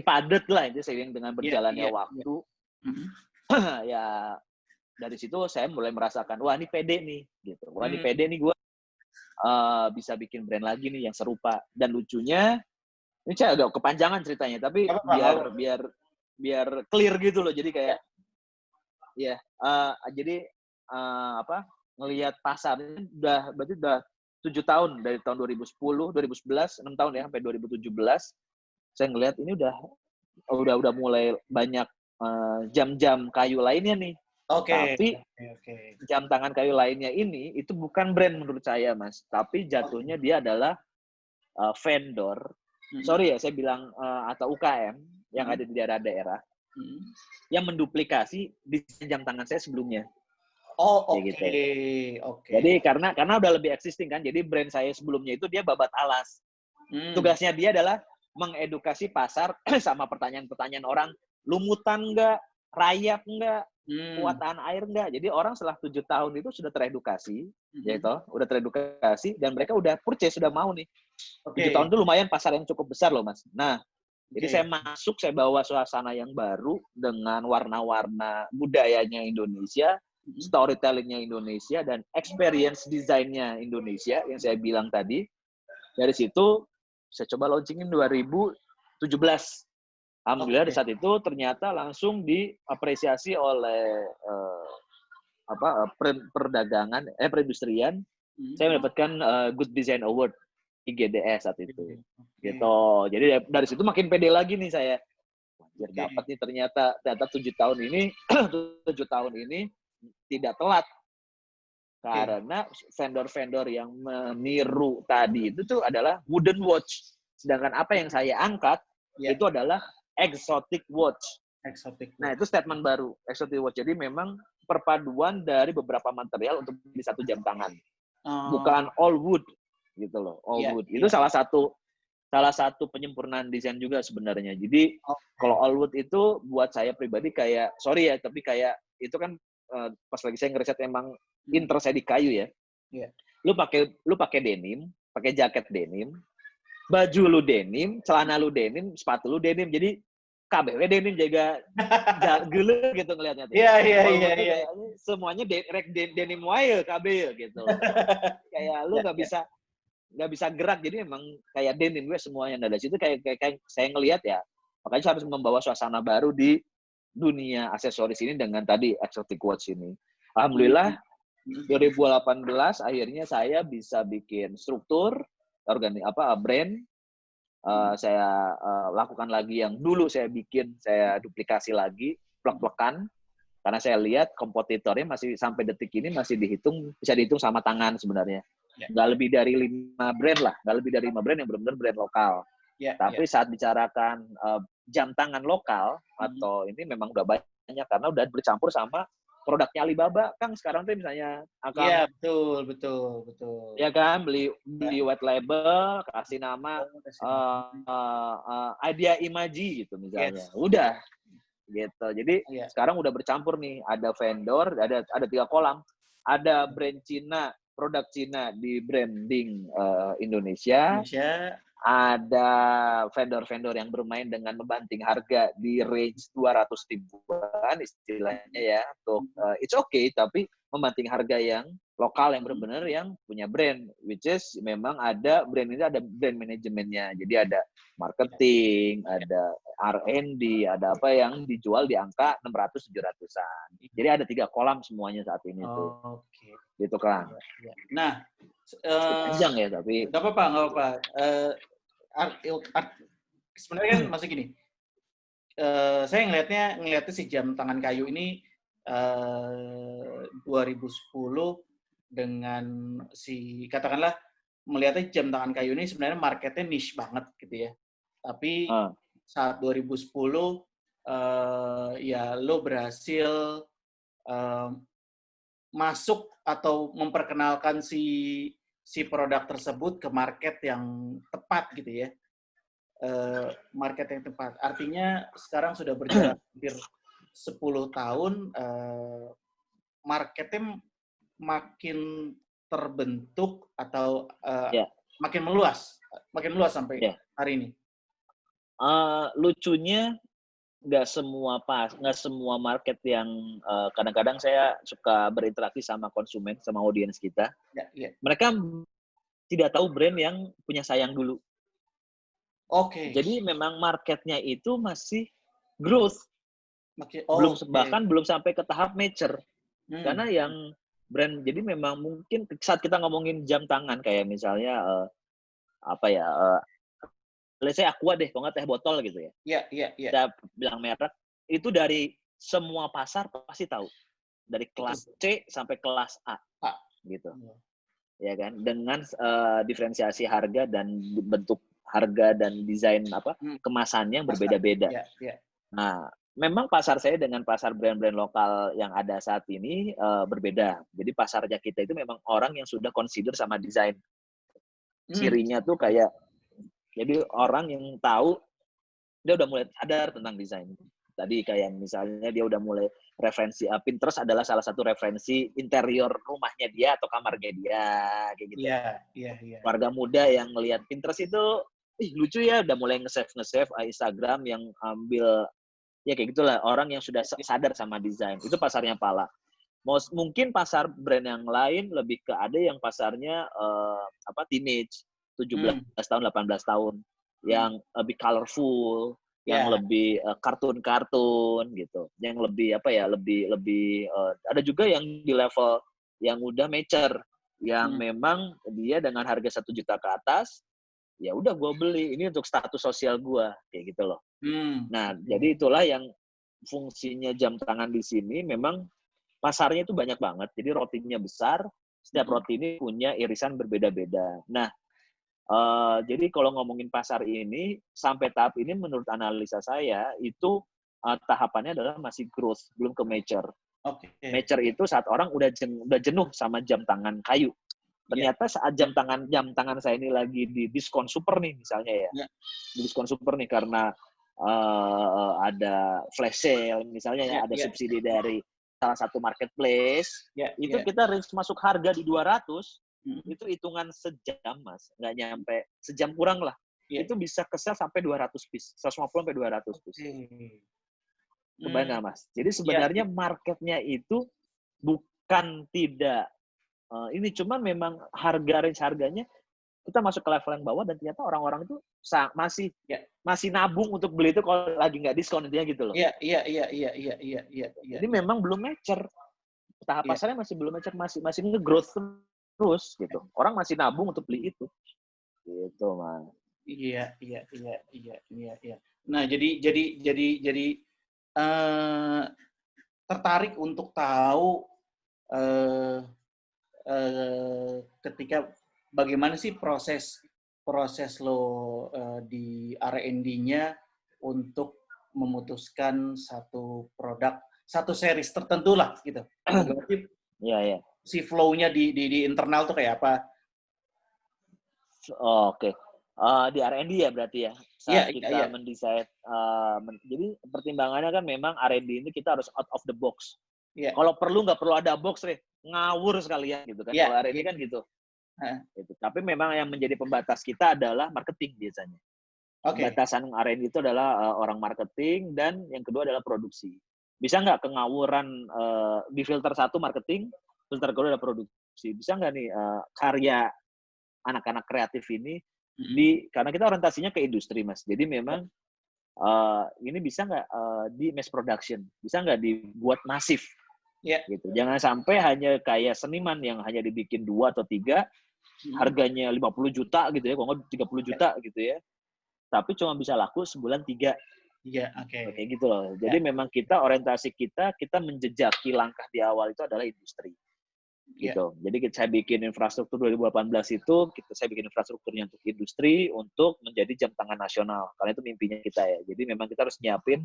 padat lah itu seiring dengan berjalannya waktu. Ya dari situ saya mulai merasakan, wah ini pede nih, gitu. Wah ini Hmm. pede nih gue bisa bikin brand lagi nih yang serupa. Dan lucunya, ini saya agak kepanjangan ceritanya, tapi Nggak apa-apa, nggak apa-apa. biar clear gitu loh. Jadi Ya. kayak, ya, jadi ngelihat pasarnya berarti udah 7 tahun dari tahun 2010, 2011, 6 tahun ya sampai 2017. Saya ngelihat ini udah mulai banyak jam-jam kayu lainnya nih. Oke. Tapi jam tangan kayu lainnya ini itu bukan brand menurut saya, Mas. Tapi jatuhnya dia adalah vendor. Sorry ya saya bilang atau UKM yang ada di daerah-daerah yang menduplikasi desain jam tangan saya sebelumnya. Oh, oke. Gitu. Jadi karena udah lebih existing kan. Jadi brand saya sebelumnya itu dia babat alas. Tugasnya dia adalah mengedukasi pasar sama pertanyaan-pertanyaan orang, lumutan enggak, rayap enggak, kuat tahan air enggak. Jadi orang setelah 7 tahun itu sudah teredukasi, udah teredukasi dan mereka udah purchase, sudah mau nih. 7 tahun itu lumayan pasar yang cukup besar loh, Mas. Nah, jadi saya masuk, saya bawa suasana yang baru dengan warna-warna budayanya Indonesia, storytelling-nya Indonesia, dan experience design-nya Indonesia yang saya bilang tadi. Dari situ saya coba launchingin 2017. Alhamdulillah di saat itu ternyata langsung diapresiasi oleh perindustrian. Saya mendapatkan Good Design Award IGDS saat itu. Gitu. Jadi dari situ makin pede lagi nih saya. Dapat nih ternyata 7 tahun ini tidak telat. Karena vendor-vendor yang meniru tadi itu tuh adalah wooden watch. Sedangkan apa yang saya angkat itu adalah exotic watch. Nah, itu statement baru, exotic watch. Jadi memang perpaduan dari beberapa material untuk di satu jam tangan. Bukan all wood gitu loh. All wood. Itu salah satu penyempurnaan desain juga sebenarnya. Jadi kalau all wood itu buat saya pribadi kayak, sorry ya, tapi kayak itu kan pas lagi saya ngeriset emang interest saya di kayu ya. Lu pakai denim, pakai jaket denim, baju lu denim, celana lu denim, sepatu lu denim. Jadi KBW denim jaga gele gitu ngelihatnya tuh. Iya. Semuanya denim wae KBW gitu. Kayak lu nggak bisa gerak, jadi emang kayak denim gue semuanya. Nah dari situ kayak saya ngelihat ya, makanya saya harus membawa suasana baru di dunia aksesoris ini dengan tadi exotic watch ini. Alhamdulillah 2018 akhirnya saya bisa bikin struktur brand. Saya lakukan lagi yang dulu saya bikin, saya duplikasi lagi, plek-plekan, karena saya lihat kompetitornya masih sampai detik ini masih bisa dihitung sama tangan sebenarnya. Nggak lebih dari 5 brand lah, nggak lebih dari 5 brand yang benar-benar brand lokal. Tapi saat bicarakan jam tangan lokal atau ini memang udah banyak karena udah bercampur sama produknya Alibaba. Kang sekarang tuh misalnya Iya, betul. Ya kan, beli white label, kasih nama Idea Imaji gitu misalnya. Udah gitu. Jadi sekarang udah bercampur nih, ada vendor, ada 3 kolam. Ada brand Cina, produk Cina di branding Indonesia. Ada vendor-vendor yang bermain dengan membanting harga di range 200 ribuan istilahnya ya. Untuk it's okay, tapi membanting harga yang lokal yang benar-benar yang punya brand, which is memang ada brand ini ada brand manajemennya. Jadi ada marketing, ada R&D, ada apa yang dijual di angka 600-700-an. Jadi ada 3 kolam semuanya saat ini tuh. Gitu kan. Nah, panjang ya tapi. Nggak apa-apa. Sebenarnya kan masih gini. Saya ngelihatnya si jam tangan kayu ini 2010 dengan katakanlah melihatnya jam tangan kayu ini sebenarnya marketnya niche banget gitu ya. Tapi saat 2010 ya lo berhasil masuk atau memperkenalkan si produk tersebut ke market yang tepat gitu ya. Market yang tepat. Artinya sekarang sudah berjalan hampir 10 tahun, marketnya makin terbentuk atau makin meluas sampai hari ini. Lucunya nggak semua market yang kadang-kadang saya suka berinteraksi sama konsumen, sama audiens kita. Ya. Mereka tidak tahu brand yang punya sayang dulu. Oke. Jadi memang marketnya itu masih growth. Bahkan belum sampai ke tahap mature. Karena yang brand, jadi memang mungkin saat kita ngomongin jam tangan kayak misalnya let's say Aqua deh, kalau nggak teh botol gitu ya. Iya. Kita bilang merek, itu dari semua pasar pasti tahu. Dari kelas C sampai kelas A. Gitu. Ya kan? Dengan diferensiasi harga dan bentuk harga dan desain kemasannya yang berbeda-beda. Nah, memang pasar saya dengan pasar brand-brand lokal yang ada saat ini berbeda. Jadi pasarnya kita itu memang orang yang sudah consider sama desain. Cirinya tuh kayak, jadi orang yang tahu, dia udah mulai sadar tentang desain. Tadi kayak misalnya dia udah mulai referensi, Pinterest adalah salah satu referensi interior rumahnya dia atau kamarnya dia, kayak gitu. Iya. Warga muda yang ngelihat Pinterest itu, lucu ya, udah mulai nge-save Instagram yang ambil, ya kayak gitulah, orang yang sudah sadar sama desain. Itu pasarnya pala. Mungkin pasar brand yang lain lebih ke ada yang pasarnya teenage, 17 tahun, 18 tahun, yang lebih colorful, yang lebih kartun-kartun gitu, yang lebih lebih ada juga yang di level yang udah mature, yang memang dia dengan harga 1 juta ke atas, ya udah gue beli, ini untuk status sosial gue, kayak gitu loh. Nah, jadi itulah yang fungsinya jam tangan di sini, memang pasarnya itu banyak banget, jadi rotinya besar, setiap roti ini punya irisan berbeda-beda. Nah, jadi kalau ngomongin pasar ini, sampai tahap ini menurut analisa saya, itu tahapannya adalah masih growth, belum ke mature. Mature itu saat orang udah jenuh sama jam tangan kayu. Ternyata saat jam tangan saya ini lagi di diskon super nih misalnya ya. Di diskon super nih karena ada flash sale misalnya ya, ada subsidi dari salah satu marketplace, itu kita range masuk harga di 200, itu hitungan sejam, Mas. Nggak nyampe, sejam kurang lah. Itu bisa ke-sell sampai 200 piece. 150 sampai 200 piece. Kebayang nggak, Mas? Jadi sebenarnya marketnya itu bukan tidak, ini cuma memang range harganya, kita masuk ke level yang bawah dan ternyata orang-orang itu masih nabung untuk beli itu kalau lagi nggak diskon, intinya gitu loh. Iya. Jadi memang belum mature. Tahap pasarnya masih belum mature, masih nge-growth terus gitu. Orang masih nabung untuk beli itu. Gitu, Mas. Iya. Nah, jadi tertarik untuk tahu ketika bagaimana sih proses lo di R&D-nya untuk memutuskan satu produk, satu series tertentu lah gitu. Bagaimana sih si flow-nya di internal tuh kayak apa? Oke. Di R&D ya berarti ya? Saat kita mendesain. Jadi pertimbangannya kan memang R&D ini kita harus out of the box. Kalau perlu nggak perlu ada box deh, ngawur sekalian gitu kan. Kalau R&D kan gitu. Gitu. Tapi memang yang menjadi pembatas kita adalah marketing biasanya. Batasan R&D itu adalah orang marketing, dan yang kedua adalah produksi. Bisa nggak kengawuran di filter satu marketing, filter kedua adalah produksi. Bisa nggak nih karya anak-anak kreatif ini karena kita orientasinya ke industri, Mas. Jadi memang ini bisa nggak di mass production, bisa nggak dibuat masif, gitu. Jangan sampai hanya kayak seniman yang hanya dibikin 2 atau 3, harganya 50 juta gitu ya, kalau nggak 30 juta gitu ya, tapi cuma bisa laku sebulan 3. Kayak gitu loh. Jadi memang orientasi kita menjejaki langkah di awal itu adalah industri. Gitu. Jadi saya bikin infrastruktur 2018 itu, saya bikin infrastrukturnya untuk industri, untuk menjadi jam tangan nasional. Karena itu mimpinya kita ya. Jadi memang kita harus nyiapin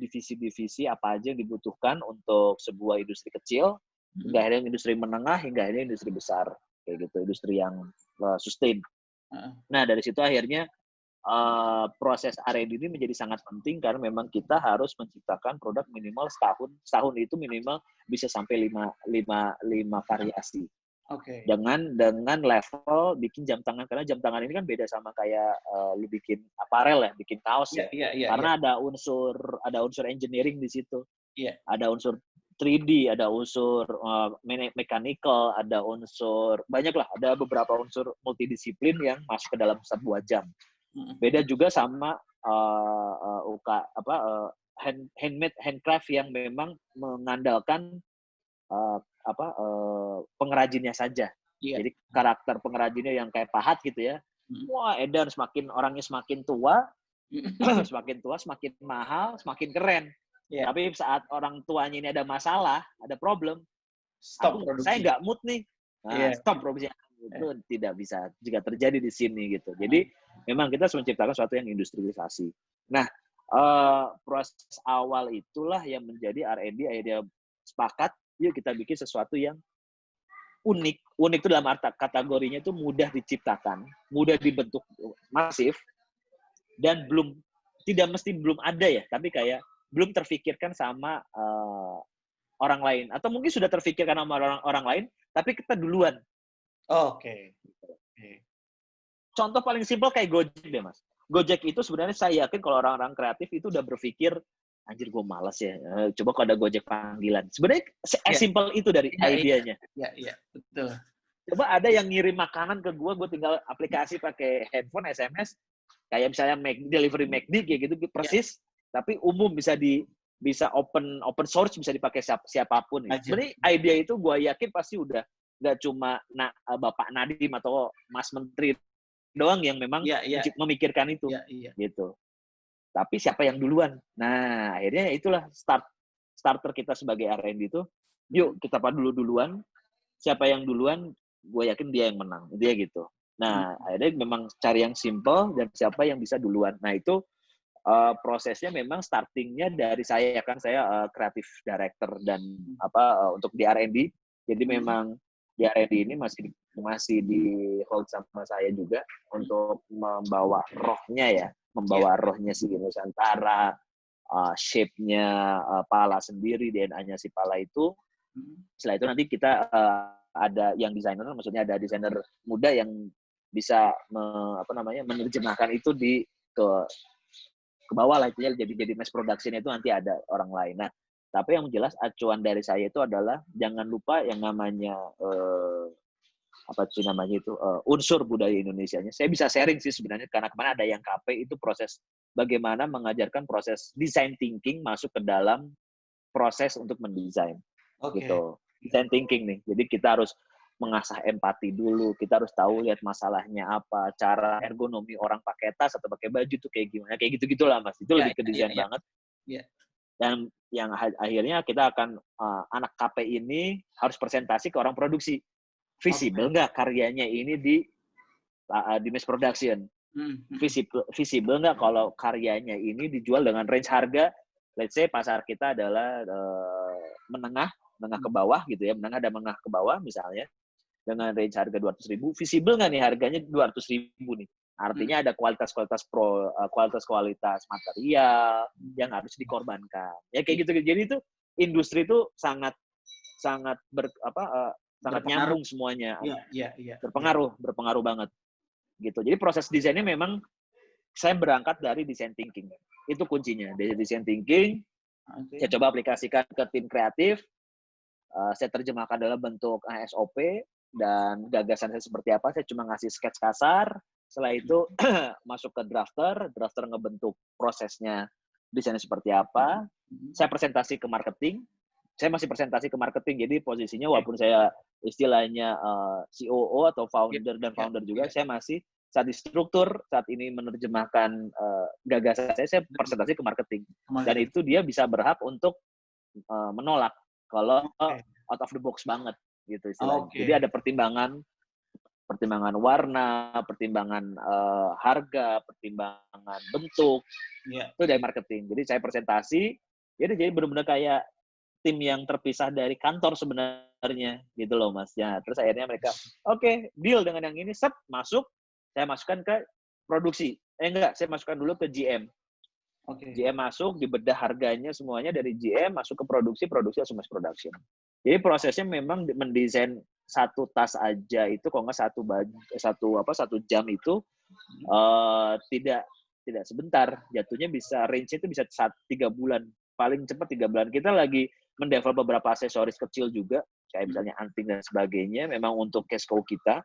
divisi-divisi apa aja yang dibutuhkan untuk sebuah industri kecil, hingga akhirnya industri menengah, hingga akhirnya industri besar. Kayak gitu, industri yang sustain. Nah, dari situ akhirnya proses R&D ini menjadi sangat penting karena memang kita harus menciptakan produk minimal setahun itu minimal bisa sampai 5 variasi. Oke. dengan level bikin jam tangan, karena jam tangan ini kan beda sama kayak lu bikin aparel ya, bikin kaos ya. Iya. Karena ada unsur engineering di situ. Iya. Ada unsur 3D, ada unsur mechanical, ada unsur banyak lah, ada beberapa unsur multidisiplin yang masuk ke dalam sebuah jam. Beda juga sama handcraft yang memang mengandalkan pengrajinnya saja. Iya. Jadi karakter pengrajinnya yang kayak pahat gitu ya. Wah, edan, orangnya semakin tua, semakin mahal, semakin keren. Yeah. Tapi saat orang tuanya ini ada masalah, ada problem, saya nggak mood nih. Stop produksi. Itu tidak bisa juga terjadi di sini gitu. Jadi memang kita harus menciptakan sesuatu yang industrialisasi. Nah, proses awal itulah yang menjadi R&D, akhirnya sepakat, yuk kita bikin sesuatu yang unik. Unik itu dalam kategorinya itu mudah diciptakan, mudah dibentuk masif, dan tidak mesti belum ada ya, tapi kayak belum terfikirkan sama orang lain. Atau mungkin sudah terfikirkan sama orang lain, tapi kita duluan. Oke. Contoh paling simpel kayak Gojek deh, Mas. Gojek itu sebenarnya saya yakin kalau orang-orang kreatif itu udah berpikir, anjir gue malas ya, coba kalau ada Gojek panggilan. Sebenarnya simple itu dari idenya. Iya, betul. Coba ada yang ngirim makanan ke gue tinggal aplikasi pakai handphone, SMS, kayak misalnya delivery McD kayak gitu persis, tapi umum bisa open source, bisa dipakai siapapun. Sebenarnya ide itu gue yakin pasti udah nggak cuma Bapak Nadiem atau Mas Menteri doang yang memang memikirkan itu, gitu. Tapi siapa yang duluan? Nah, akhirnya itulah starter kita sebagai R&D itu, yuk kita duluan. Siapa yang duluan, gue yakin dia yang menang, dia gitu. Nah, akhirnya memang cari yang simple dan siapa yang bisa duluan. Nah, itu prosesnya memang startingnya dari saya, kan saya creative director dan untuk di R&D. Jadi memang di R&D ini masih di hold sama saya juga untuk membawa rohnya si Nusantara, shape-nya pala sendiri, DNA-nya si pala itu. Setelah itu nanti kita ada yang desainer, maksudnya ada desainer muda yang bisa menerjemahkan itu ke bawah lah, itu jadi mass production itu nanti ada orang lain. Nah, tapi yang jelas acuan dari saya itu adalah jangan lupa yang namanya unsur budaya Indonesianya. Saya bisa sharing sih sebenarnya, karena kemarin ada yang KP itu proses bagaimana mengajarkan proses design thinking masuk ke dalam proses untuk mendesain. Gitu. Design thinking nih. Jadi kita harus mengasah empati dulu, kita harus tahu lihat masalahnya apa, cara ergonomi orang pakai tas atau pakai baju tuh kayak gimana, kayak gitu-gitulah Mas. Itu lebih ke desain banget. Dan yang akhirnya kita akan anak KP ini harus presentasi ke orang produksi. Visible nggak karyanya ini di mass production? Visible nggak kalau karyanya ini dijual dengan range harga, let's say pasar kita adalah menengah ke bawah gitu ya, menengah ke bawah misalnya, dengan range harga 200.000, visible nggak nih harganya 200.000 nih? Artinya ada kualitas material yang harus dikorbankan. Ya kayak gitu. Jadi itu industri itu sangat nyambung semuanya. Iya. Berpengaruh banget. Gitu. Jadi proses desainnya memang saya berangkat dari design thinking. Itu kuncinya. Dari design thinking, saya coba aplikasikan ke tim kreatif. Saya terjemahkan dalam bentuk SOP dan gagasan saya seperti apa. Saya cuma ngasih sketch kasar. Setelah itu masuk ke drafter ngebentuk prosesnya, desainnya seperti apa. Saya presentasi ke marketing. Saya masih presentasi ke marketing, jadi posisinya walaupun saya istilahnya COO atau founder juga, saya masih saat di struktur, saat ini menerjemahkan gagasan saya presentasi ke marketing. Dan itu dia bisa berhak untuk menolak kalau out of the box banget gitu istilahnya. Jadi ada pertimbangan warna, pertimbangan harga, pertimbangan bentuk, itu dari marketing. Jadi saya presentasi, jadi benar-benar kayak tim yang terpisah dari kantor sebenarnya, gitu loh Mas. Ya, terus akhirnya mereka, oke, deal dengan yang ini, masuk, saya masukkan ke produksi. Saya masukkan dulu ke GM. GM masuk, dibedah harganya semuanya dari GM, masuk ke produksi langsung mass production. Jadi prosesnya memang mendesain satu tas aja itu kalau nggak satu jam itu tidak sebentar, jatuhnya bisa range itu bisa 3 bulan, paling cepat 3 bulan. Kita lagi mendevelop beberapa aksesoris kecil juga, kayak misalnya anting dan sebagainya, memang untuk cash cow kita.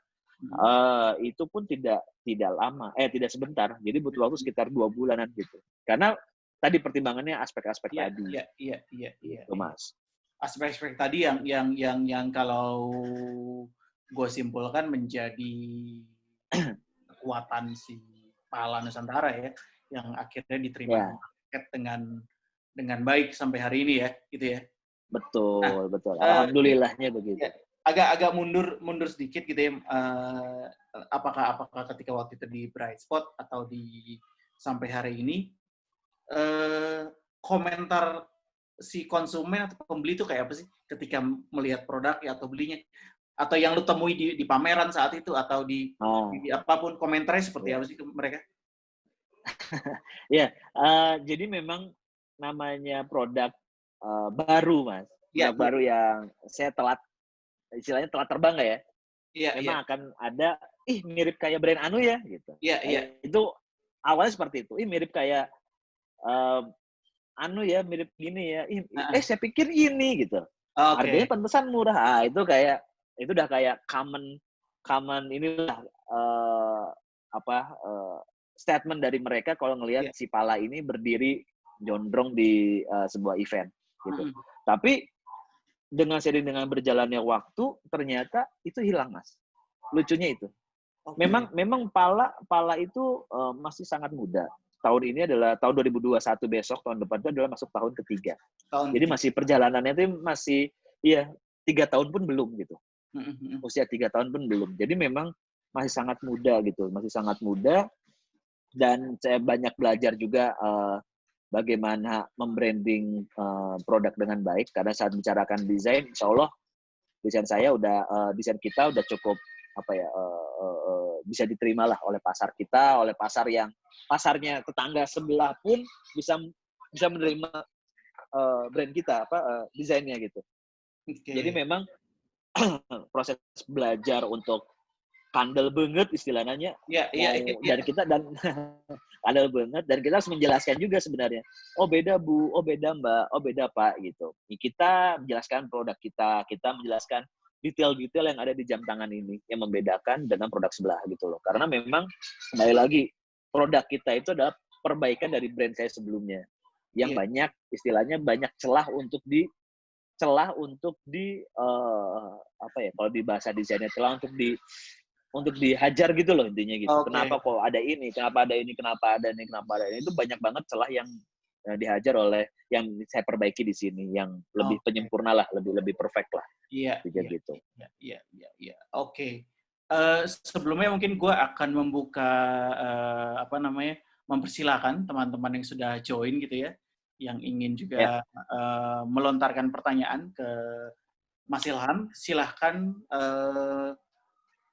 Itu pun tidak lama, tidak sebentar. Jadi butuh waktu sekitar 2 bulanan gitu. Karena tadi pertimbangannya aspek-aspek tadi. Iya. Gitu, Mas. Aspek-aspek tadi yang kalau gue simpulkan menjadi kekuatan si Pala Nusantara ya, yang akhirnya diterima market dengan baik sampai hari ini ya, gitu ya. Betul. Alhamdulillahnya begitu. Ya, agak mundur sedikit gitu ya. Apakah ketika waktu itu di Bright Spot atau sampai hari ini, komentar si konsumen atau pembeli itu kayak apa sih ketika melihat produk ya, atau belinya, atau yang lu temui di pameran saat itu, atau di apapun, komentarnya seperti apa sih ke mereka? Jadi memang namanya produk baru, Mas. Produk baru yang saya istilahnya telat terbang nggak ya? Memang akan ada, mirip kayak brand anu ya, gitu. Itu awalnya seperti itu. Mirip kayak anu ya, mirip gini ya. Saya pikir ini gitu. Harganya pantesan murah. Itu udah kayak common inilah statement dari mereka kalau ngelihat si Pala ini berdiri gondrong di sebuah event gitu. Tapi seiring dengan berjalannya waktu, ternyata itu hilang, Mas. Lucunya itu. Memang Pala itu masih sangat muda. Tahun ini adalah tahun 2021, besok tahun depan itu adalah masuk tahun ketiga. Jadi masih perjalanannya itu masih 3 tahun pun belum gitu. Usia 3 tahun pun belum. Jadi memang masih sangat muda gitu, masih sangat muda. Dan saya banyak belajar juga bagaimana membranding produk dengan baik, karena saat bicarakan desain, insya Allah desain kita udah cukup bisa diterima lah oleh pasar kita, oleh pasarnya tetangga sebelah pun bisa menerima brand kita, desainnya gitu. Jadi memang proses belajar untuk kandel banget istilahnya, dan kita kandel banget, dan kita harus menjelaskan juga sebenarnya. Oh beda Bu, oh beda Mbak, oh beda Pak gitu. Kita menjelaskan produk kita menjelaskan detail-detail yang ada di jam tangan ini yang membedakan dengan produk sebelah gitu loh. Karena memang kembali lagi produk kita itu adalah perbaikan dari brand saya sebelumnya yang banyak istilahnya banyak celah untuk kalau di bahasa desainnya celah untuk dihajar gitu loh intinya gitu. Kenapa kok ada ini, kenapa ada ini, kenapa ada ini, kenapa ada ini. Itu banyak banget celah yang dihajar oleh yang saya perbaiki di sini, yang lebih penyempurna lah, lebih perfect lah. Iya. Gitu. Iya. Oke. Sebelumnya mungkin gue akan membuka mempersilahkan teman-teman yang sudah join gitu ya, yang ingin juga melontarkan pertanyaan ke Mas Ilham. Silahkan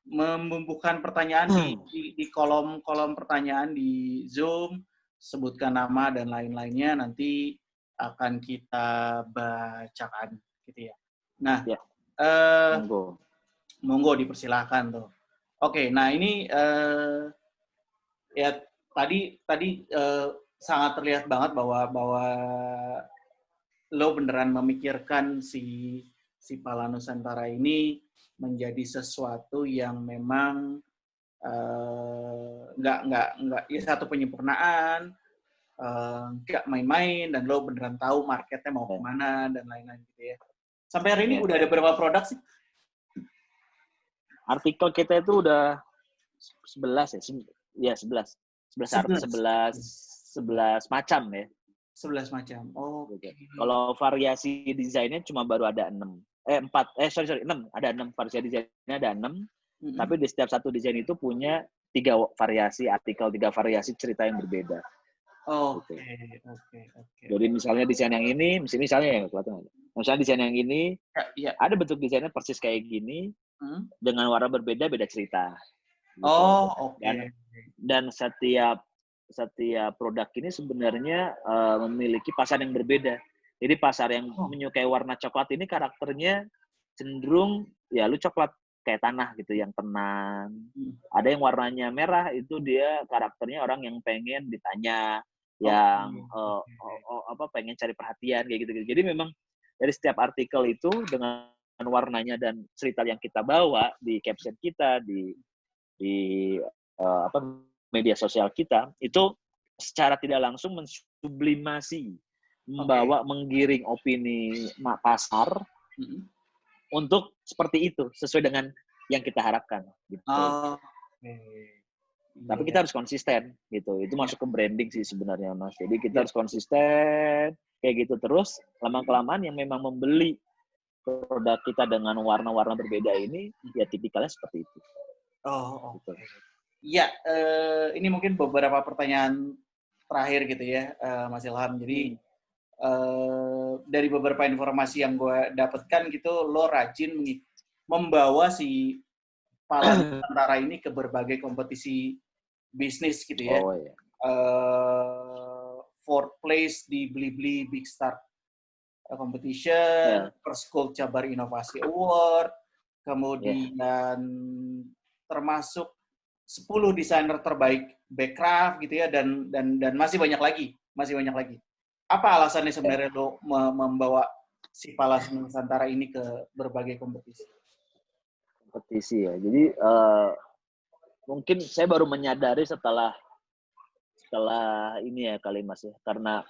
membubuhkan pertanyaan di kolom pertanyaan di Zoom, sebutkan nama dan lain-lainnya, nanti akan kita bacakan gitu ya. Nah, monggo dipersilahkan tuh. Oke, nah ini ya tadi sangat terlihat banget bahwa lo beneran memikirkan si Pala Nusantara ini menjadi sesuatu yang memang nggak ya, satu penyempurnaan, nggak main-main, dan lo beneran tahu marketnya mau kemana dan lain-lain gitu ya. Sampai hari ini udah ada berapa produk sih? Artikel kita itu udah 11 ya? 11 macam ya. 11 macam. Kalau variasi desainnya cuma baru ada 6. 6. Ada 6 variasi desainnya, ada 6. Tapi di setiap satu desain itu punya 3 variasi artikel, 3 variasi cerita yang berbeda. Oke. Jadi misalnya desain yang ini, misalnya desain yang ini, ada bentuk desainnya persis kayak gini, dengan warna berbeda, beda cerita. Gitu. Dan setiap produk ini sebenarnya memiliki pasar yang berbeda. Jadi pasar yang menyukai warna coklat ini karakternya cenderung ya lu coklat kayak tanah gitu yang tenang. Ada yang warnanya merah, itu dia karakternya orang yang pengen ditanya, yang pengen cari perhatian kayak gitu-gitu. Jadi memang dari setiap artikel itu dengan warnanya dan cerita yang kita bawa di caption kita di media sosial kita itu secara tidak langsung mensublimasi, menggiring opini pasar untuk seperti itu sesuai dengan yang kita harapkan gitu. Tapi kita harus konsisten gitu. Itu masuk ke branding sih sebenarnya, Mas. Jadi kita harus konsisten kayak gitu terus. Lama-kelamaan yang memang membeli produk kita dengan warna-warna berbeda ini ya tipikalnya seperti itu. Gitu. Ya, ini mungkin beberapa pertanyaan terakhir gitu ya, Mas Ilham. Jadi dari beberapa informasi yang gue dapatkan gitu, lo rajin membawa si Pala Nusantara ini ke berbagai kompetisi bisnis gitu ya. Fourth place di Blibli Big Star Competition, First Gold Jabar Inovasi Award, kemudian termasuk 10 desainer terbaik Backcraft gitu ya, dan masih banyak lagi. Apa alasannya sebenarnya lo membawa si Pala Nusantara ini ke berbagai kompetisi? Ya. Jadi mungkin saya baru menyadari setelah ini ya kali Mas ya. Karena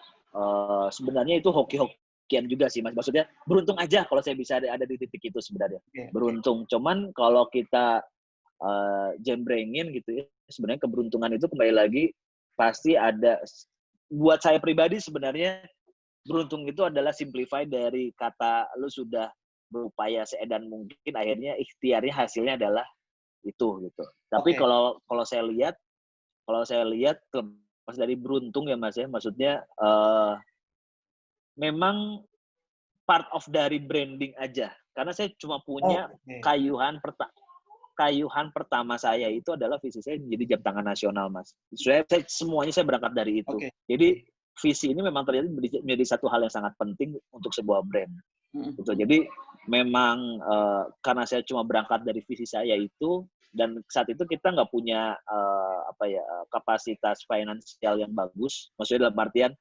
sebenarnya itu hoki-hokian juga sih Mas. Maksudnya beruntung aja kalau saya bisa ada di titik itu sebenarnya. Beruntung. Cuman kalau kita jembrengin gitu ya, sebenarnya keberuntungan itu kembali lagi pasti ada. Buat saya pribadi sebenarnya beruntung itu adalah simplify dari kata lu sudah berupaya seedan mungkin, akhirnya ikhtiarnya hasilnya adalah itu gitu. Tapi kalau saya lihat pas dari beruntung ya Mas ya, maksudnya memang part of dari branding aja. Karena saya cuma punya kayuhan pertama saya itu adalah visi saya menjadi jam tangan nasional, Mas. Semuanya saya berangkat dari itu. Jadi visi ini memang ternyata menjadi satu hal yang sangat penting untuk sebuah brand. Gitu. Jadi memang karena saya cuma berangkat dari visi saya itu, dan saat itu kita nggak punya kapasitas finansial yang bagus. Maksudnya dalam artian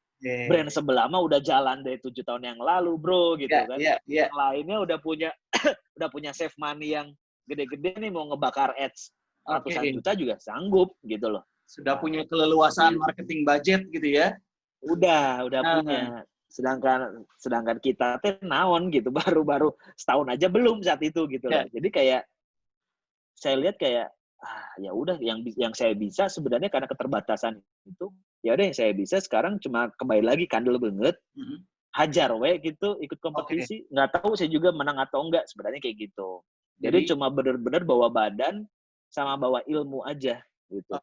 brand sebelah mah udah jalan dari 7 tahun yang lalu, bro, gitu kan. Yang lainnya udah punya save money yang gede-gede nih, mau ngebakar ads ratusan juta juga sanggup gitu loh. Sudah punya keleluasaan marketing budget gitu ya? Udah punya. Sedangkan kita teh naon gitu, baru setahun aja belum saat itu gitu loh. Jadi kayak saya lihat kayak ya udah yang saya bisa sebenarnya karena keterbatasan itu, ya udah yang saya bisa sekarang cuma kembali lagi kandel banget. Hajar gitu, ikut kompetisi. Nggak tahu saya juga menang atau enggak sebenarnya kayak gitu. Jadi cuma benar-benar bawa badan sama bawa ilmu aja gitu.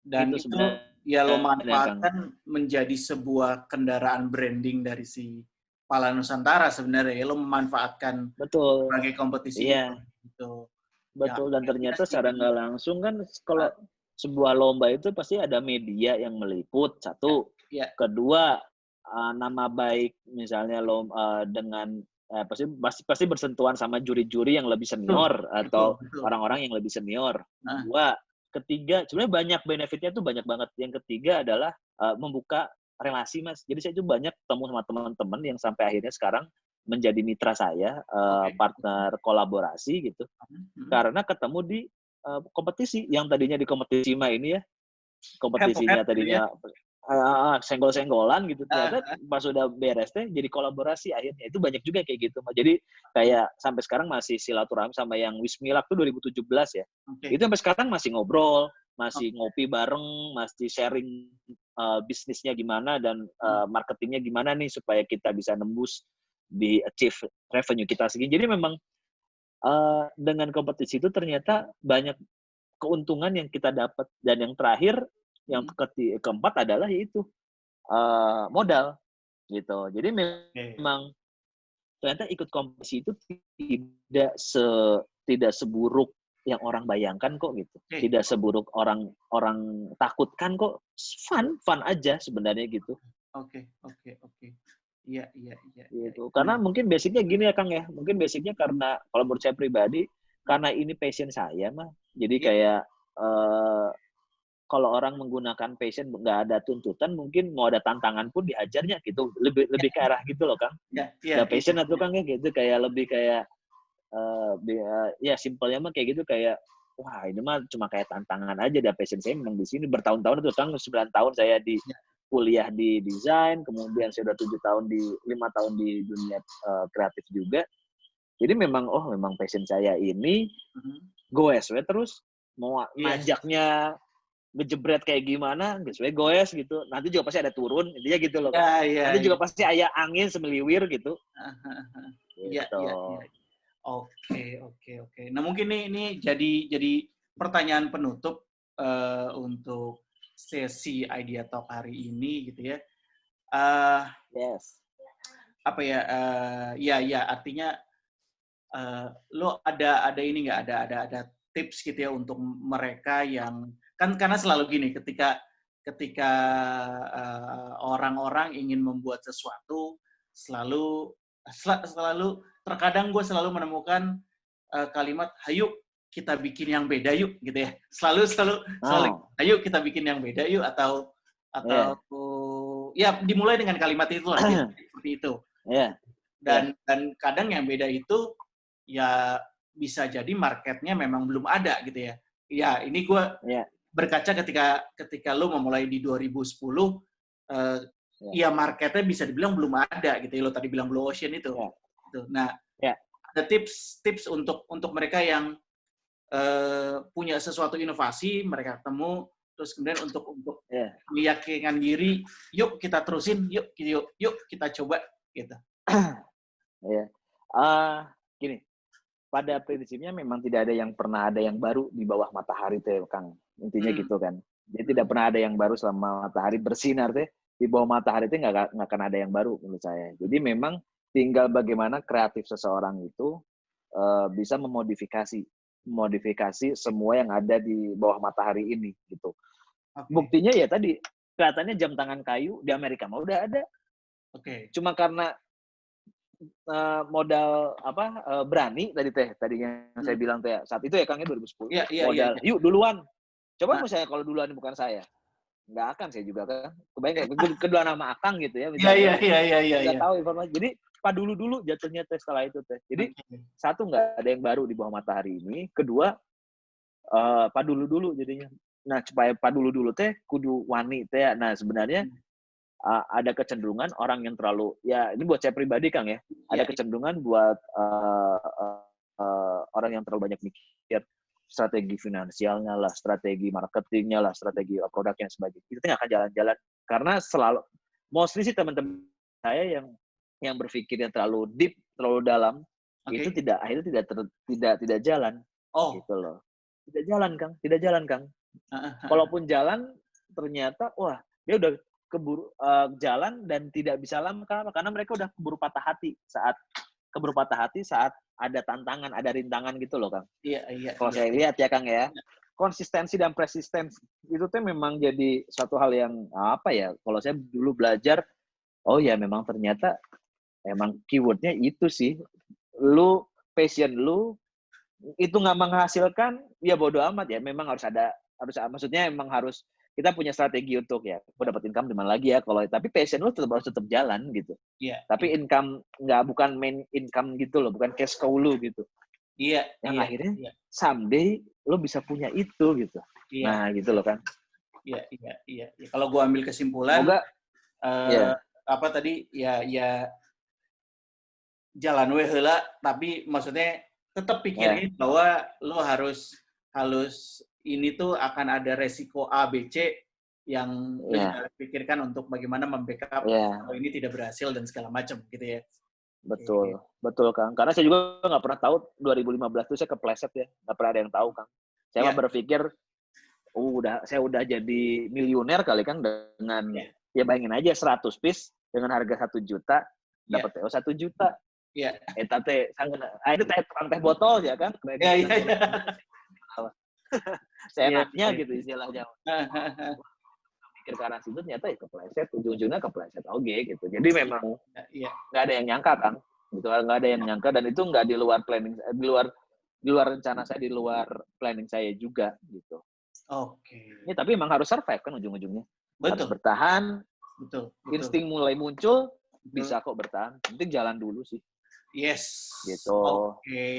Dan itu ya lo manfaatkan menjadi sebuah kendaraan branding dari si Pala Nusantara sebenarnya. Ya, lo memanfaatkan berbagai kompetisi gitu. Betul, dan ternyata secara nggak langsung kan kalau sebuah lomba itu pasti ada media yang meliput, satu. Kedua, nama baik misalnya dengan pasti bersentuhan sama juri-juri yang lebih senior atau orang-orang yang lebih senior. Dua, ketiga, sebenarnya banyak benefitnya tuh banyak banget. Yang ketiga adalah membuka relasi, Mas. Jadi saya tuh banyak ketemu sama teman-teman yang sampai akhirnya sekarang menjadi mitra saya, partner kolaborasi gitu. Karena ketemu di kompetisi yang tadinya di kompetisi ini ya, kompetisinya tadinya senggol-senggolan gitu, ternyata pas udah beres teh jadi kolaborasi akhirnya. Itu banyak juga kayak gitu. Jadi kayak sampai sekarang masih silaturahmi sama yang Wismilak tuh 2017 ya. Itu sampai sekarang masih ngobrol, masih ngopi bareng, masih sharing bisnisnya gimana dan marketingnya gimana nih supaya kita bisa nembus di achieve revenue kita segini. Jadi memang dengan kompetisi itu ternyata banyak keuntungan yang kita dapat. Dan yang terakhir, yang keempat adalah yaitu modal gitu. Jadi memang ternyata ikut kompetisi itu tidak seburuk yang orang bayangkan kok gitu. Tidak seburuk orang takutkan kok. Fun aja sebenarnya gitu. Oke. Iya, iya, iya, iya. Gitu. Karena mungkin basicnya gini ya Kang ya, mungkin basicnya karena kalau menurut saya pribadi, karena ini passion saya mah, jadi Iya, kayak kalau orang menggunakan passion nggak ada tuntutan, mungkin mau ada tantangan pun diajarnya gitu, lebih lebih ke arah gitu loh Kang. iya, iya, Nggak iya, passion atau Kang ya gitu, kayak lebih kayak ya simpelnya mah kayak gitu kayak wah ini mah cuma kayak tantangan aja, dan passion saya memang di sini bertahun-tahun itu Kang, 9 tahun saya di iya. kuliah di desain, kemudian saya udah 5 tahun di dunia kreatif juga. Jadi memang memang passion saya ini Mhm. goes we terus mau Iya. nanjaknya ngejebret kayak gimana, geus we goes gitu. Nanti juga pasti ada turun, intinya gitu loh Iya, Kang. iya, Nanti juga iya. pasti aya angin semeliwir gitu. Heeh, heeh, heeh. Iya, Gitu. iya, iya. Oke, oke, oke. Nah, mungkin ini jadi pertanyaan penutup untuk sesi Idea Talk hari ini gitu ya. Eh Yes. apa ya? Ya, ya, artinya lo ada ini nggak ada tips gitu ya untuk mereka yang kan karena selalu gini ketika orang-orang ingin membuat sesuatu selalu terkadang gue selalu menemukan kalimat hayu kita bikin yang beda yuk gitu ya selalu Oh, ayo kita bikin yang beda yuk atau iya. ya dimulai dengan kalimat itu lah Iya, seperti itu iya. dan kadang yang beda itu ya bisa jadi marketnya memang belum ada gitu ya. Ya ini gue Iya, berkaca ketika lo memulai di 2010, eh, iya, ya marketnya bisa dibilang belum ada gitu ya. Lo tadi bilang Blue Ocean itu. iya, Gitu. Nah, iya. ada tips untuk mereka yang punya sesuatu inovasi, mereka ketemu, terus kemudian untuk Iya. meyakinkan diri, yuk kita terusin, yuk kita coba gitu. Iya. Ah, gini, pada prinsipnya memang tidak ada yang pernah ada yang baru di bawah matahari teh, Kang. Intinya Hmm. gitu kan. Jadi tidak Hmm. pernah ada yang baru selama matahari bersinar teh. Di bawah matahari teh nggak akan ada yang baru menurut saya. Jadi memang tinggal bagaimana kreatif seseorang itu bisa memodifikasi semua yang ada di bawah matahari ini gitu. Oke, Buktinya ya tadi kelihatannya jam tangan kayu di Amerika mah udah ada. oke. Cuma karena modal berani tadi yang saya Hmm. bilang teh saat itu ya Kang ya 2010 Iya, iya, iya, modal iya. yuk duluan coba Nah, misalnya kalau duluan bukan saya nggak akan saya juga kan kebayang nggak kedua nama Akang gitu ya iya, iya, misalnya iya, iya, iya, nggak iya. tahu informasi jadi dulu jatuhnya teh setelah itu teh jadi Oke. satu nggak ada yang baru di bawah matahari ini kedua dulu jadinya nah supaya dulu teh kudu wani teh nah sebenarnya Hmm. ada kecenderungan orang yang terlalu ya ini buat saya pribadi Kang ya ada Iya, kecenderungan buat orang yang terlalu banyak mikir strategi finansialnya lah, strategi marketingnya lah, strategi produknya dan sebagainya. Itu nggak akan jalan-jalan karena selalu mostly sih teman-teman saya yang berpikirnya terlalu deep, terlalu dalam itu oke. akhirnya tidak jalan Oh, gitu loh. Tidak jalan Kang. heeh, heeh. Kalaupun jalan ternyata wah dia udah keburu jalan dan tidak bisa lama karena mereka udah keburu patah hati saat ada tantangan, ada rintangan gitu loh, Kang. Iya, iya, Kalau iya, saya iya. lihat ya, Kang ya, konsistensi dan persistensi itu tuh memang jadi suatu hal yang apa ya? Kalau saya dulu belajar, oh ya memang ternyata emang keywordnya itu sih. Passion lu itu nggak menghasilkan, ya bodo amat ya. Memang maksudnya emang harus kita punya strategi untuk ya, gue dapat income di mana lagi ya. Tapi passion lu harus tetap jalan gitu. Iya, Tapi iya. income bukan main income gitu loh, bukan cash cow lu gitu. Iya, Yang iya, akhirnya iya. someday lo bisa punya itu gitu. Iya, Nah gitu loh kan. iya, iya, iya. Ya, kalau gua ambil kesimpulan Semoga eh ya apa tadi ya jalan we heula tapi maksudnya tetap ya pikirin bahwa lo harus harus ini tuh akan ada resiko A B C yang lo juga ya harus pikirkan untuk bagaimana membackup ya kalau ini tidak berhasil dan segala macam gitu ya. Oke. betul betul Kang. Karena saya juga nggak pernah tahu 2015 tuh saya kepleset ya, nggak pernah ada yang tahu Kang. Saya mah Ya, berpikir saya udah jadi miliuner kali Kang dengan ya, ya bayangin aja 100 piece dengan harga 1 juta ya, dapat TO 1 juta. ya, Itu teh botol ya kan ya, kredit ya, dan ya. sebagainya. Iya, Seenaknya iya. gitu istilahnya. mikir ke arah situ ternyata ya kepleset, ujung-ujungnya kepleset oke gitu. Jadi memang Iya. nggak ada yang nyangka kan, gitu, nggak ada yang nyangka, dan itu nggak di luar planning, di luar rencana saya, di luar planning saya juga gitu. Oke. Ini tapi emang harus survive kan ujung-ujungnya, harus Betul. bertahan. Betul. Insting mulai muncul, Betul. bisa kok bertahan, penting jalan dulu sih. Yes. Gitu. Oke.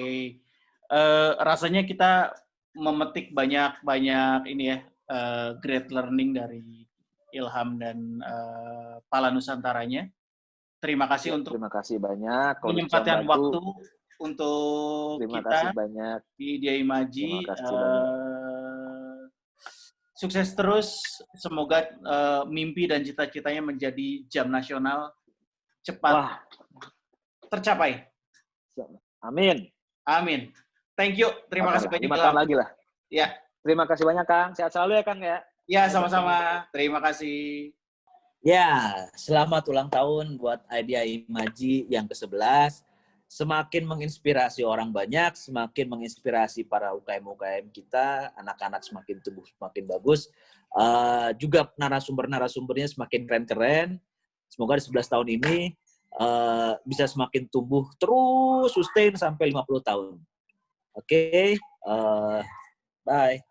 Rasanya kita memetik banyak ini ya, great learning dari Ilham dan Pala Nusantaranya. Terima kasih Ya, untuk terima kasih banyak. Kalau bisa menyempatkan membantu, waktu untuk terima kita kasih banyak. di Diaimaji. Terima kasih banyak. Sukses terus. Semoga mimpi dan cita-citanya menjadi jam nasional cepat tercapai. Amin. Amin. Thank you. Terima kasih banyak. 5 tahun lagi lah. Ya. Terima kasih banyak, Kang. Sehat selalu ya, Kang ya. Ya, sama-sama. Terima kasih. Ya, selamat ulang tahun buat Diaimaji yang ke-11. Semakin menginspirasi orang banyak, semakin menginspirasi para UKM-UKM kita, anak-anak semakin tumbuh semakin bagus. Juga narasumber-narasumbernya semakin keren-keren. Semoga di 11 tahun ini bisa semakin tumbuh terus, sustain sampai 50 tahun. Oke, bye.